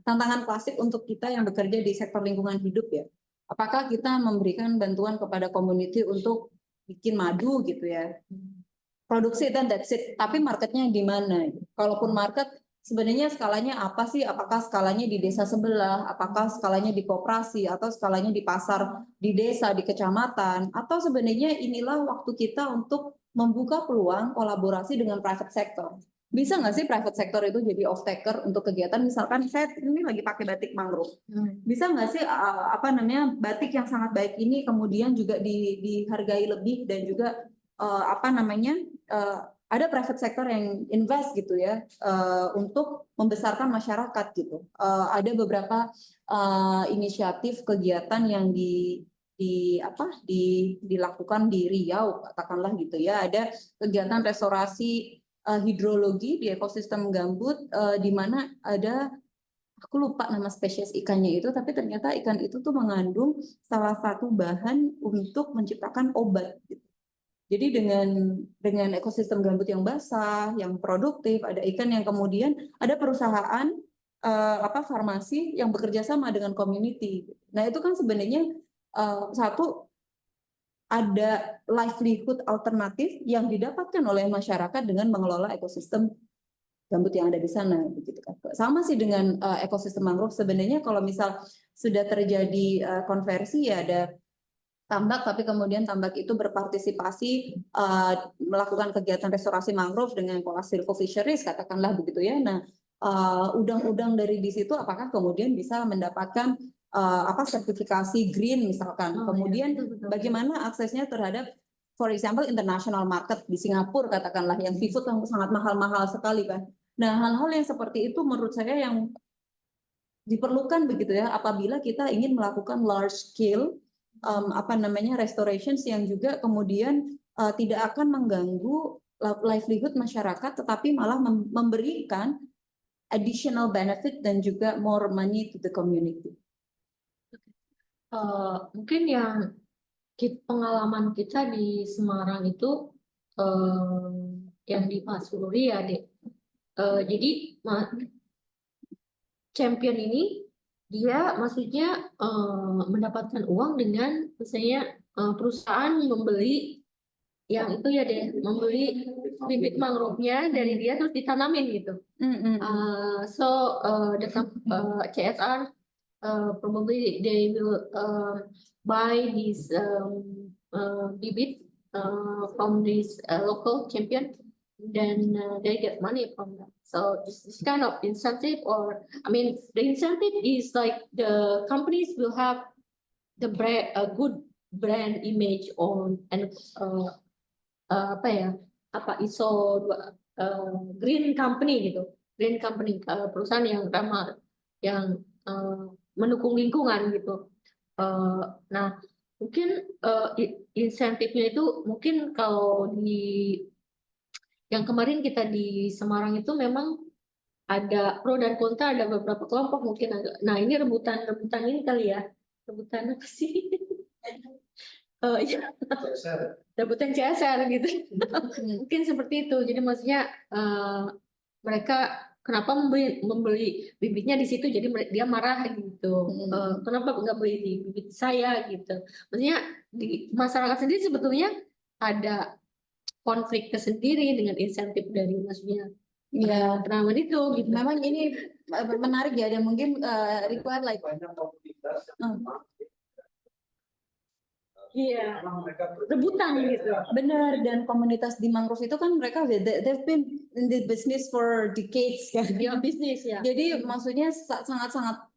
tantangan klasik untuk kita yang bekerja di sektor lingkungan hidup ya. Apakah kita memberikan bantuan kepada community untuk bikin madu gitu ya. Produksi dan that's it, tapi marketnya di mana? Kalaupun market sebenarnya skalanya apa sih? Apakah skalanya di desa sebelah? Apakah skalanya di koperasi? Atau skalanya di pasar, di desa, di kecamatan? Atau sebenarnya inilah waktu kita untuk membuka peluang kolaborasi dengan private sector. Bisa nggak sih private sector itu jadi off-taker untuk kegiatan? Misalkan saya ini lagi pakai batik mangrove. Bisa nggak sih batik yang sangat baik ini kemudian juga dihargai lebih dan juga ada private sector yang invest gitu ya untuk membesarkan masyarakat gitu. Ada beberapa inisiatif kegiatan yang dilakukan di Riau katakanlah gitu ya. Ada kegiatan restorasi hidrologi di ekosistem gambut di mana ada aku lupa nama spesies ikannya itu, tapi ternyata ikan itu tuh mengandung salah satu bahan untuk menciptakan obat gitu. Jadi dengan ekosistem gambut yang basah, yang produktif, ada ikan yang kemudian ada perusahaan farmasi yang bekerja sama dengan community. Nah itu kan sebenarnya satu ada livelihood alternatif yang didapatkan oleh masyarakat dengan mengelola ekosistem gambut yang ada di sana, begitu kan. Sama sih dengan ekosistem mangrove. Sebenarnya kalau misal sudah terjadi konversi ya ada tambak, tapi kemudian tambak itu berpartisipasi melakukan kegiatan restorasi mangrove dengan pola silvo fisheries, katakanlah begitu ya. Nah, udang-udang dari di situ apakah kemudian bisa mendapatkan sertifikasi green misalkan. Kemudian bagaimana aksesnya terhadap, for example, international market di Singapura katakanlah yang seafood yang sangat mahal-mahal sekali kan. Nah, hal-hal yang seperti itu menurut saya yang diperlukan begitu ya apabila kita ingin melakukan large scale apa namanya restorations yang juga kemudian tidak akan mengganggu livelihood masyarakat, tetapi malah memberikan additional benefit dan juga more money to the community. Mungkin yang pengalaman kita di Semarang itu yang di Pasururi ya, Dek. Jadi champion ini dia maksudnya mendapatkan uang dengan misalnya perusahaan membeli yang itu ya deh, membeli bibit mangrove-nya dari dia terus ditanamin gitu. So the CSR probably they will buy this bibit from this local champion, then they get money from that. So this kind of incentive, or I mean, the incentive is like the companies will have the brand, a good brand image on, and apa ya, ISO green company gitu, green company, perusahaan yang ramah, yang mendukung lingkungan gitu. Nah, mungkin insentifnya itu mungkin kalau di yang kemarin kita di Semarang itu memang ada pro dan kontra, ada beberapa kelompok mungkin agak. Nah, ini rebutan ini kali ya, rebutan apa sih? Ya, rebutan CSR gitu. Mungkin seperti itu. Jadi maksudnya mereka kenapa membeli bibitnya di situ, jadi dia marah gitu. Kenapa nggak beli di bibit saya gitu. Maksudnya di masyarakat sendiri sebetulnya ada konflik tersendiri dengan insentif dari maksudnya penanaman itu gitu. Memang ini menarik ya, dan mungkin require like iya, rebutan gitu. Benar, dan komunitas di mangrove itu kan mereka they've been in the business for decades kan. Ya, bisnis ya. Jadi maksudnya sangat-sangat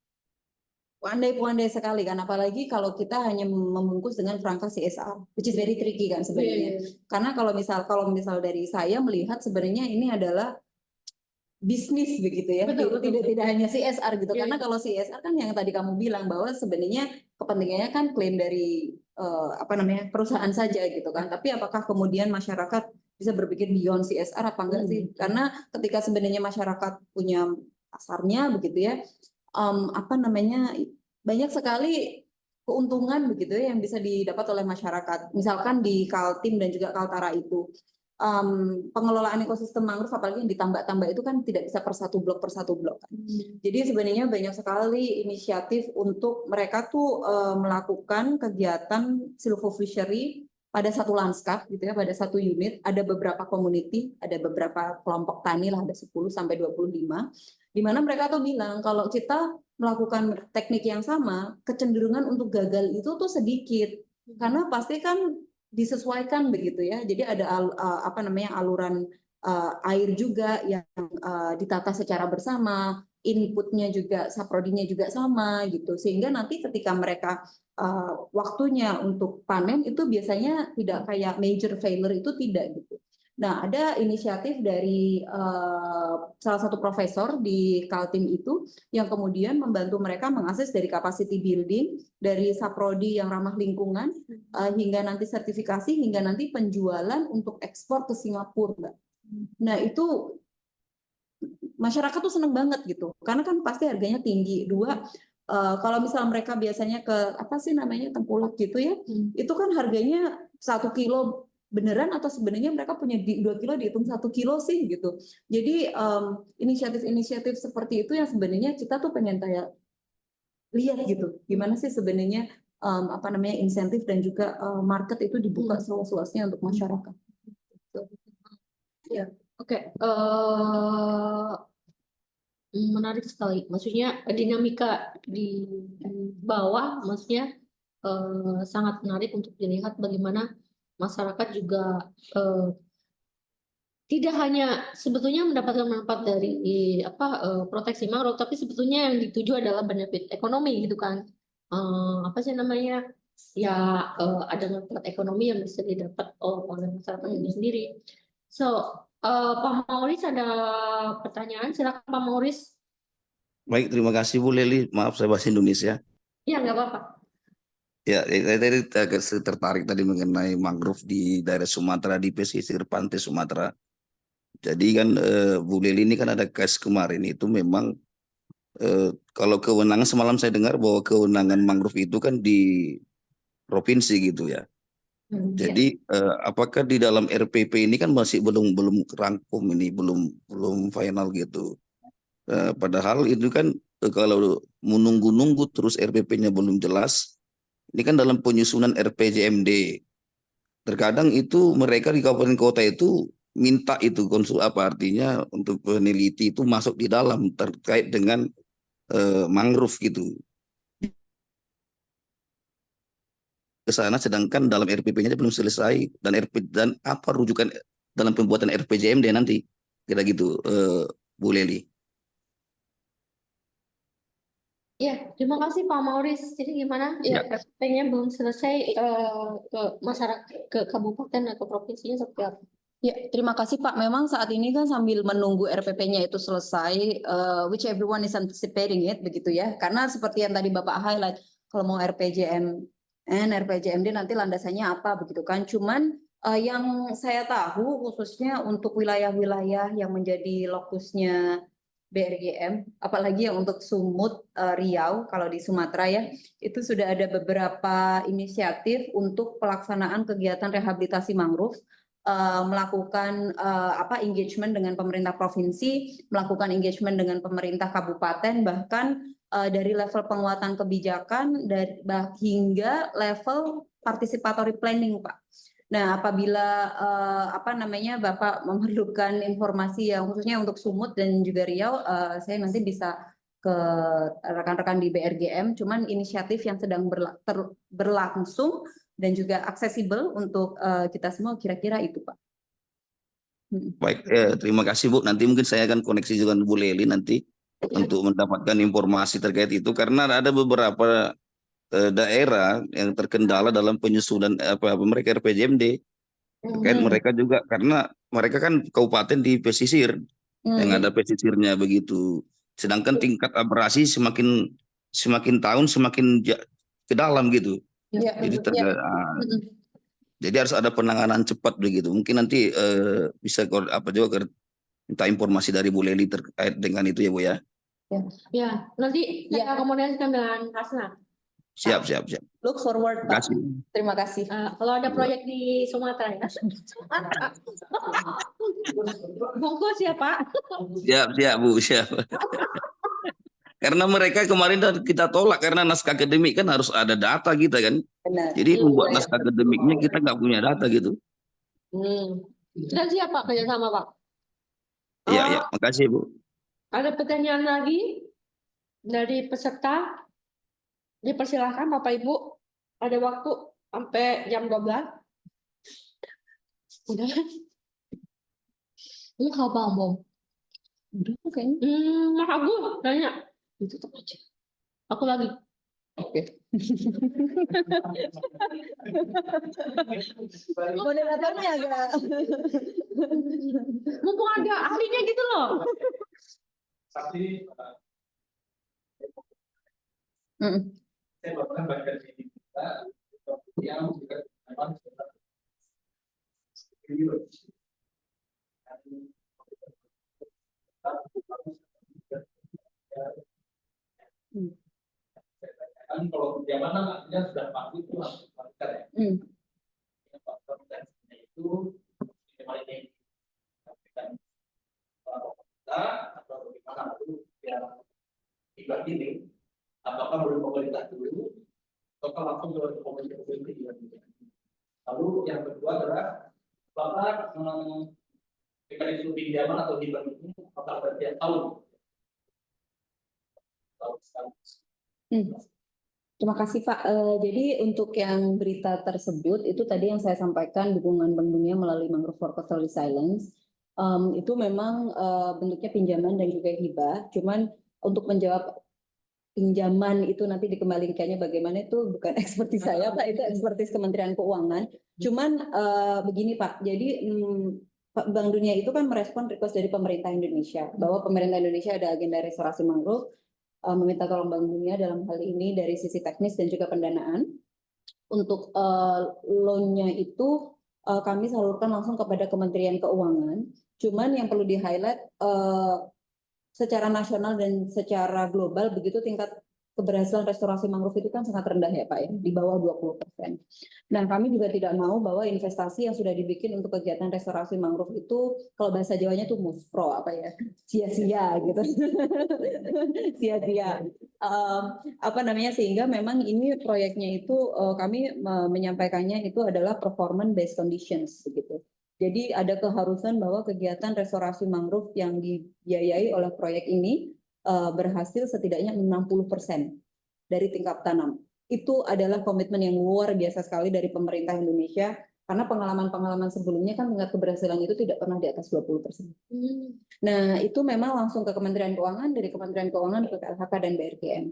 pandai-pandai sekali kan, apalagi kalau kita hanya membungkus dengan kerangka CSR, which is very tricky kan sebenarnya. Karena kalau misal dari saya melihat sebenarnya ini adalah bisnis begitu ya, tidak hanya CSR gitu. Karena kalau CSR kan yang tadi kamu bilang bahwa sebenarnya kepentingannya kan klaim dari perusahaan saja gitu kan. Tapi apakah kemudian masyarakat bisa berpikir beyond CSR apa enggak sih? Karena ketika sebenarnya masyarakat punya pasarnya begitu ya, banyak sekali keuntungan begitu ya yang bisa didapat oleh masyarakat. Misalkan di Kaltim dan juga Kaltara itu pengelolaan ekosistem mangrove, apalagi yang ditambak-tambak itu kan tidak bisa per satu blok kan. Jadi sebenarnya banyak sekali inisiatif untuk mereka tuh melakukan kegiatan silvofishery pada satu lanskap gitu ya, pada satu unit. Ada beberapa community, ada beberapa kelompok tani lah, ada 10 sampai 25, di mana mereka tuh bilang kalau kita melakukan teknik yang sama, kecenderungan untuk gagal itu tuh sedikit, karena pasti kan disesuaikan begitu ya. Jadi ada aluran air juga yang ditata secara bersama, inputnya juga, saprodinya juga sama gitu, sehingga nanti ketika mereka waktunya untuk panen itu biasanya tidak kayak major failure, itu tidak gitu. Nah, ada inisiatif dari salah satu profesor di Kaltim itu yang kemudian membantu mereka mengakses dari capacity building, dari saprodi yang ramah lingkungan, hingga nanti sertifikasi, hingga nanti penjualan untuk ekspor ke Singapura. Nah, itu masyarakat tuh seneng banget gitu, karena kan pasti harganya tinggi. Dua, kalau misal mereka biasanya ke tengkulak gitu ya, itu kan harganya 1 kilo beneran, atau sebenarnya mereka punya 2 kilo dihitung 1 kilo sih gitu. Jadi inisiatif-inisiatif seperti itu yang sebenarnya kita tuh pengen kayak lihat gitu, gimana sih sebenarnya insentif dan juga market itu dibuka seluas-luasnya untuk masyarakat. Ya, oke. Menarik sekali. Maksudnya dinamika di bawah, maksudnya sangat menarik untuk dilihat bagaimana masyarakat juga tidak hanya sebetulnya mendapatkan manfaat dari proteksi mangrove, tapi sebetulnya yang dituju adalah benefit ekonomi gitu kan. Ada manfaat ekonomi yang bisa didapat oleh masyarakat itu sendiri. So, Pak Mauris ada pertanyaan, silakan Pak Mauris. Baik, terima kasih Bu Leli. Maaf saya bahasa Indonesia. Ya, nggak apa-apa. Ya, saya tadi agak tertarik tadi mengenai mangrove di daerah Sumatera, di pesisir pantai Sumatera. Jadi kan Bu Leli ini kan ada case kemarin itu memang kalau kewenangan semalam saya dengar bahwa kewenangan mangrove itu kan di provinsi gitu ya. Jadi apakah di dalam RPP ini kan masih belum rangkum ini, belum final gitu. Padahal itu kan kalau menunggu-nunggu terus RPP-nya belum jelas. Ini kan dalam penyusunan RPJMD. Terkadang itu mereka di kabupaten kota itu minta itu konsul apa artinya untuk peneliti itu masuk di dalam terkait dengan mangrove gitu. Ke sana sedangkan dalam RPP-nya belum selesai dan apa rujukan dalam pembuatan RPJMD nanti kira gitu Bu Leli. Ya, terima kasih Pak Mauris. Jadi gimana? Ya, RPP-nya belum selesai ke masyarakat, ke kabupaten atau provinsinya seperti apa? Ya, terima kasih Pak. Memang saat ini kan sambil menunggu RPP-nya itu selesai, which everyone is anticipating it, begitu ya. Karena seperti yang tadi Bapak highlight, kalau mau RPJMD nanti landasannya apa, begitu kan. Cuman yang saya tahu khususnya untuk wilayah-wilayah yang menjadi lokusnya BRGM, apalagi yang untuk Sumut, Riau, kalau di Sumatera ya, itu sudah ada beberapa inisiatif untuk pelaksanaan kegiatan rehabilitasi mangrove, melakukan engagement dengan pemerintah provinsi, melakukan engagement dengan pemerintah kabupaten, bahkan dari level penguatan kebijakan hingga level participatory planning, Pak. Nah, apabila Bapak memerlukan informasi yang khususnya untuk Sumut dan juga Riau, saya nanti bisa ke rekan-rekan di BRGM. Cuman inisiatif yang sedang berlangsung dan juga aksesibel untuk kita semua kira-kira itu, Pak. Baik, terima kasih Bu. Nanti mungkin saya akan koneksi juga dengan Bu Leli nanti untuk mendapatkan informasi terkait itu karena ada beberapa daerah yang terkendala dalam penyusunan mereka RPJMD terkait mereka juga karena mereka kan kabupaten di pesisir yang ada pesisirnya begitu. Sedangkan tingkat abrasi semakin tahun semakin ke dalam gitu. Jadi harus ada penanganan cepat begitu. Mungkin nanti bisa minta informasi dari Bu Leli terkait dengan itu ya Bu ya. Ya, nanti saya komunikasikan dengan Hasna. Siap. Look forward, Pak. Terima kasih. Kalau ada proyek di Sumatera ya. Bungkus ya Pak. Siap Bu, siap. Karena mereka kemarin kita tolak karena naskah akademik kan harus ada data kita kan. Benar. Jadi membuat naskah akademiknya kita nggak punya data gitu. Dan siap Pak kerjasama Pak. Iya, makasih Bu. Ada pertanyaan lagi dari peserta? Dipersilahkan Bapak Ibu, ada waktu sampai jam 12. Udah. Ini kapan Bom? Udah kayaknya. Mas Agus tanya. Ditutup aja. Aku lagi. Oke. Moderatornya agak. Mumpung ada ahlinya gitu loh. Tapi saya bahkan baca di kita yang juga memang kalau zaman artinya sudah pasti itu harus dilakukan ya. Itu atau bagaimana itu biar tiba ini apakah boleh pemerintah dulu atau langsung ke pemerintah sendiri. Lalu yang kedua adalah apakah mekanisme pinjaman atau hibah ini apakah setiap tahun? Terima kasih Pak. Jadi untuk yang berita tersebut itu tadi yang saya sampaikan dukungan Bank Dunia melalui Mangrove for Coastal Resilience itu memang bentuknya pinjaman dan juga hibah. Cuman untuk menjawab pinjaman itu nanti dikembalikannya bagaimana itu bukan ekspertis saya Pak, itu ekspertis Kementerian Keuangan. Cuman begini Pak, jadi Bank Dunia itu kan merespon request dari pemerintah Indonesia bahwa pemerintah Indonesia ada agenda restorasi mangrove, meminta tolong Bank Dunia dalam hal ini dari sisi teknis dan juga pendanaan. Untuk loan-nya itu kami salurkan langsung kepada Kementerian Keuangan. Cuman yang perlu di-highlight secara nasional dan secara global begitu tingkat keberhasilan restorasi mangrove itu kan sangat rendah ya Pak ya, di bawah 20%. Nah kami juga tidak mau bahwa investasi yang sudah dibikin untuk kegiatan restorasi mangrove itu, kalau bahasa Jawanya tuh muspro apa ya, sia-sia gitu, sia-sia. Apa namanya, sehingga memang ini proyeknya itu kami menyampaikannya itu adalah performance based conditions begitu. Jadi ada keharusan bahwa kegiatan restorasi mangrove yang dibiayai oleh proyek ini berhasil setidaknya 60% dari tingkat tanam. Itu adalah komitmen yang luar biasa sekali dari pemerintah Indonesia, karena pengalaman-pengalaman sebelumnya kan tingkat keberhasilan itu tidak pernah di atas 20%. Nah, itu memang langsung ke Kementerian Keuangan, dari Kementerian Keuangan ke KLHK dan BRGM.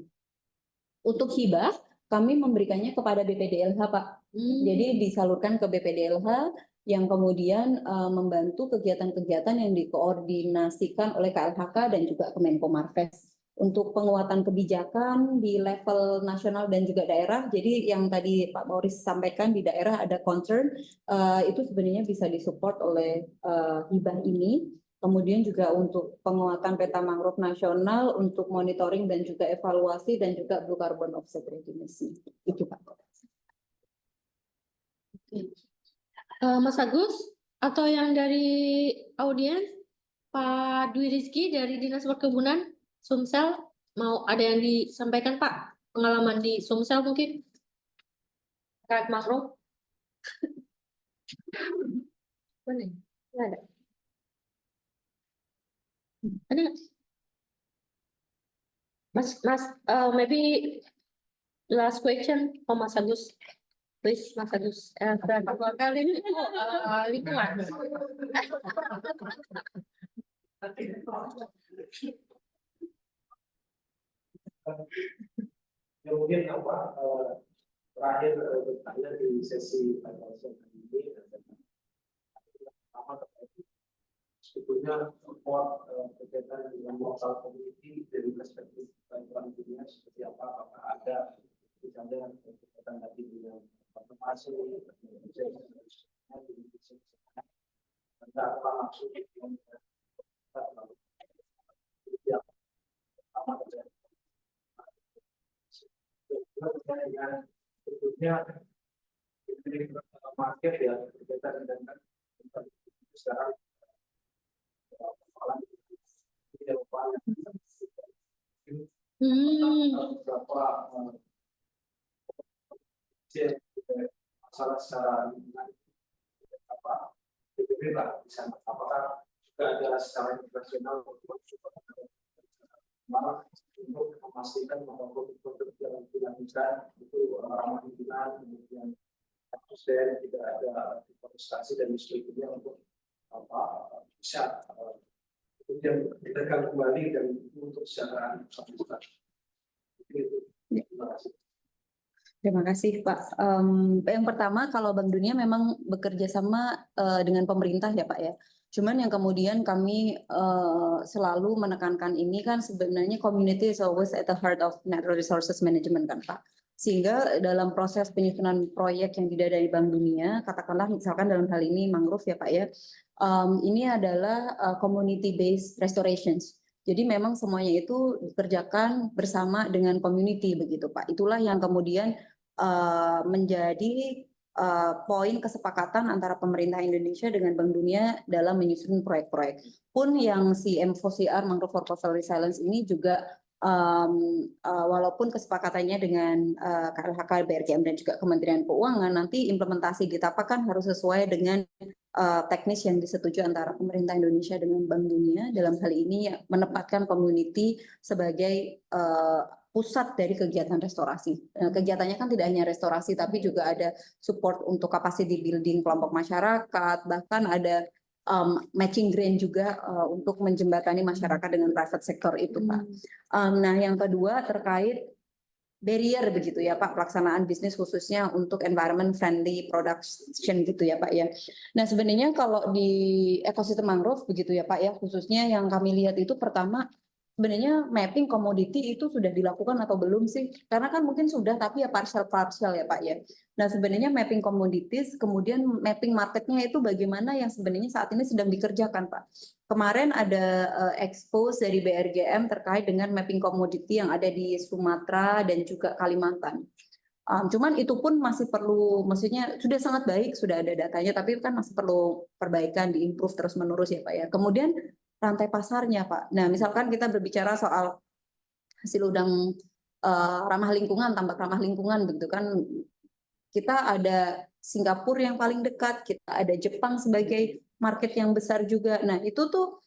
Untuk hibah, kami memberikannya kepada BPDLH, Pak. Jadi disalurkan ke BPDLH, yang kemudian membantu kegiatan-kegiatan yang dikoordinasikan oleh KLHK dan juga Kemenko Marves untuk penguatan kebijakan di level nasional dan juga daerah. Jadi yang tadi Pak Boris sampaikan, di daerah ada concern, itu sebenarnya bisa disupport oleh hibah ini. Kemudian juga untuk penguatan peta mangrove nasional, untuk monitoring dan juga evaluasi, dan juga blue carbon offset readiness. Itu Pak. Mas Agus, atau yang dari audiens, Pak Dwi Rizky dari Dinas Perkebunan, Sumsel, mau ada yang disampaikan Pak? Pengalaman di Sumsel mungkin? Terkait mangrove? Mana? Nggak ada. Ada nggak? Mas, maybe last question for Mas Agus. Please, Mas Agus. Berapa kali lingkungan? Kemudian apa terakhir bertanya di sesi ini, pertama sebetulnya support kegiatan dengan lokal community dari perspektif bantuan dunia seperti apa, apakah ada misalnya kegiatan tadi dengan masing berikutnya market ya berkaitan dengan sekarang beberapa masalah secara apa bisa apakah juga ada secara internasional untuk memastikan bahwa produk-produk yang dilakukan itu ramah lingkungan, kemudian dan tidak ada deforestasi dan sebagainya untuk apa bisa kemudian ditekan kembali dan untuk secara Terima kasih Pak. Yang pertama, kalau Bank Dunia memang bekerja sama dengan pemerintah ya Pak ya. Cuman yang kemudian kami selalu menekankan ini kan sebenarnya community is always at the heart of natural resources management kan Pak. Sehingga dalam proses penyusunan proyek yang didadai Bank Dunia, katakanlah misalkan dalam hal ini mangrove ya Pak ya, ini adalah community based restorations. Jadi memang semuanya itu dikerjakan bersama dengan community begitu Pak. Itulah yang kemudian menjadi poin kesepakatan antara pemerintah Indonesia dengan Bank Dunia dalam menyusun proyek-proyek. Pun yang si M4CR Mangrove for Coastal Resilience ini juga walaupun kesepakatannya dengan KLHK, BRGM dan juga Kementerian Keuangan, nanti implementasi di TAPA kan harus sesuai dengan teknis yang disetujui antara pemerintah Indonesia dengan Bank Dunia. Dalam hal ini menempatkan community sebagai pusat dari kegiatan restorasi. Kegiatannya kan tidak hanya restorasi, tapi juga ada support untuk capacity building kelompok masyarakat, bahkan ada matching grant juga untuk menjembatani masyarakat dengan private sector itu, Pak. Nah, yang kedua terkait barrier begitu ya Pak, pelaksanaan bisnis khususnya untuk environment friendly production gitu ya Pak ya. Nah sebenarnya kalau di ekosistem mangrove begitu ya Pak ya, khususnya yang kami lihat itu pertama sebenarnya mapping komoditi itu sudah dilakukan atau belum sih? Karena kan mungkin sudah, tapi ya partial ya Pak ya. Nah sebenarnya mapping commodities, kemudian mapping marketnya itu bagaimana yang sebenarnya saat ini sedang dikerjakan Pak. Kemarin ada expose dari BRGM terkait dengan mapping komoditi yang ada di Sumatera dan juga Kalimantan. Cuman itu pun masih perlu, maksudnya sudah sangat baik, sudah ada datanya, tapi kan masih perlu perbaikan, diimprove terus menerus ya Pak ya. Kemudian rantai pasarnya Pak. Nah misalkan kita berbicara soal hasil udang ramah lingkungan, tambak ramah lingkungan begitu kan, kita ada Singapura yang paling dekat, kita ada Jepang sebagai market yang besar juga. Nah itu tuh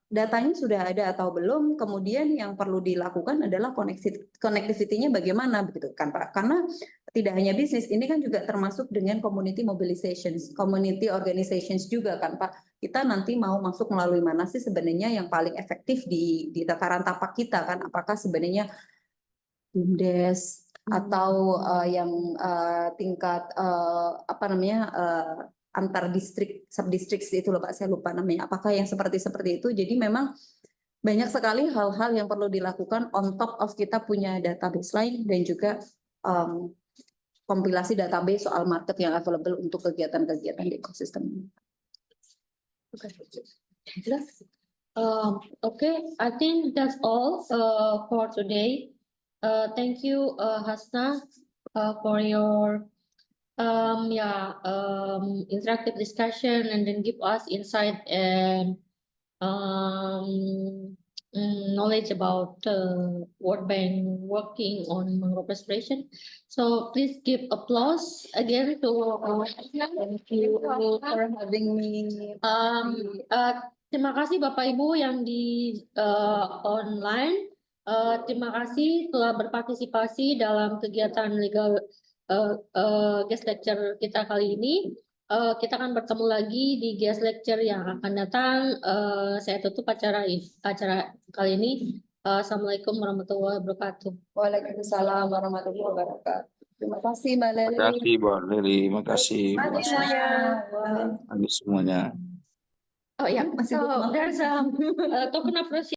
datanya sudah ada atau belum, kemudian yang perlu dilakukan adalah connectivity-nya bagaimana begitu kan Pak, karena tidak hanya bisnis, ini kan juga termasuk dengan community mobilizations, community organizations juga kan Pak, kita nanti mau masuk melalui mana sih sebenarnya yang paling efektif di tataran tapak kita kan, apakah sebenarnya BUMDes atau yang tingkat apa namanya antar distrik, subdistrik itu loh Pak, saya lupa namanya. Apakah yang seperti itu? Jadi memang banyak sekali hal-hal yang perlu dilakukan on top of kita punya database lain dan juga kompilasi database soal market yang available untuk kegiatan-kegiatan di ekosistem. Okay, I think that's all for today. Thank you, Hasna, for your interactive discussion and then give us insight and knowledge about World Bank working on mangrove restoration. So please give applause again to Thank you for having me. Terima kasih Bapak Ibu yang di online. Terima kasih telah berpartisipasi dalam kegiatan legal guest lecture kita kali ini. Kita akan bertemu lagi di guest lecture yang akan datang. Saya tutup acara kali ini. Assalamualaikum warahmatullahi wabarakatuh. Waalaikumsalam warahmatullahi wabarakatuh. Terima kasih Mbak Leli. Terima kasih Mbak Leli, terima kasih Semuanya. semuanya. Oh ya, so there's a token appreciation.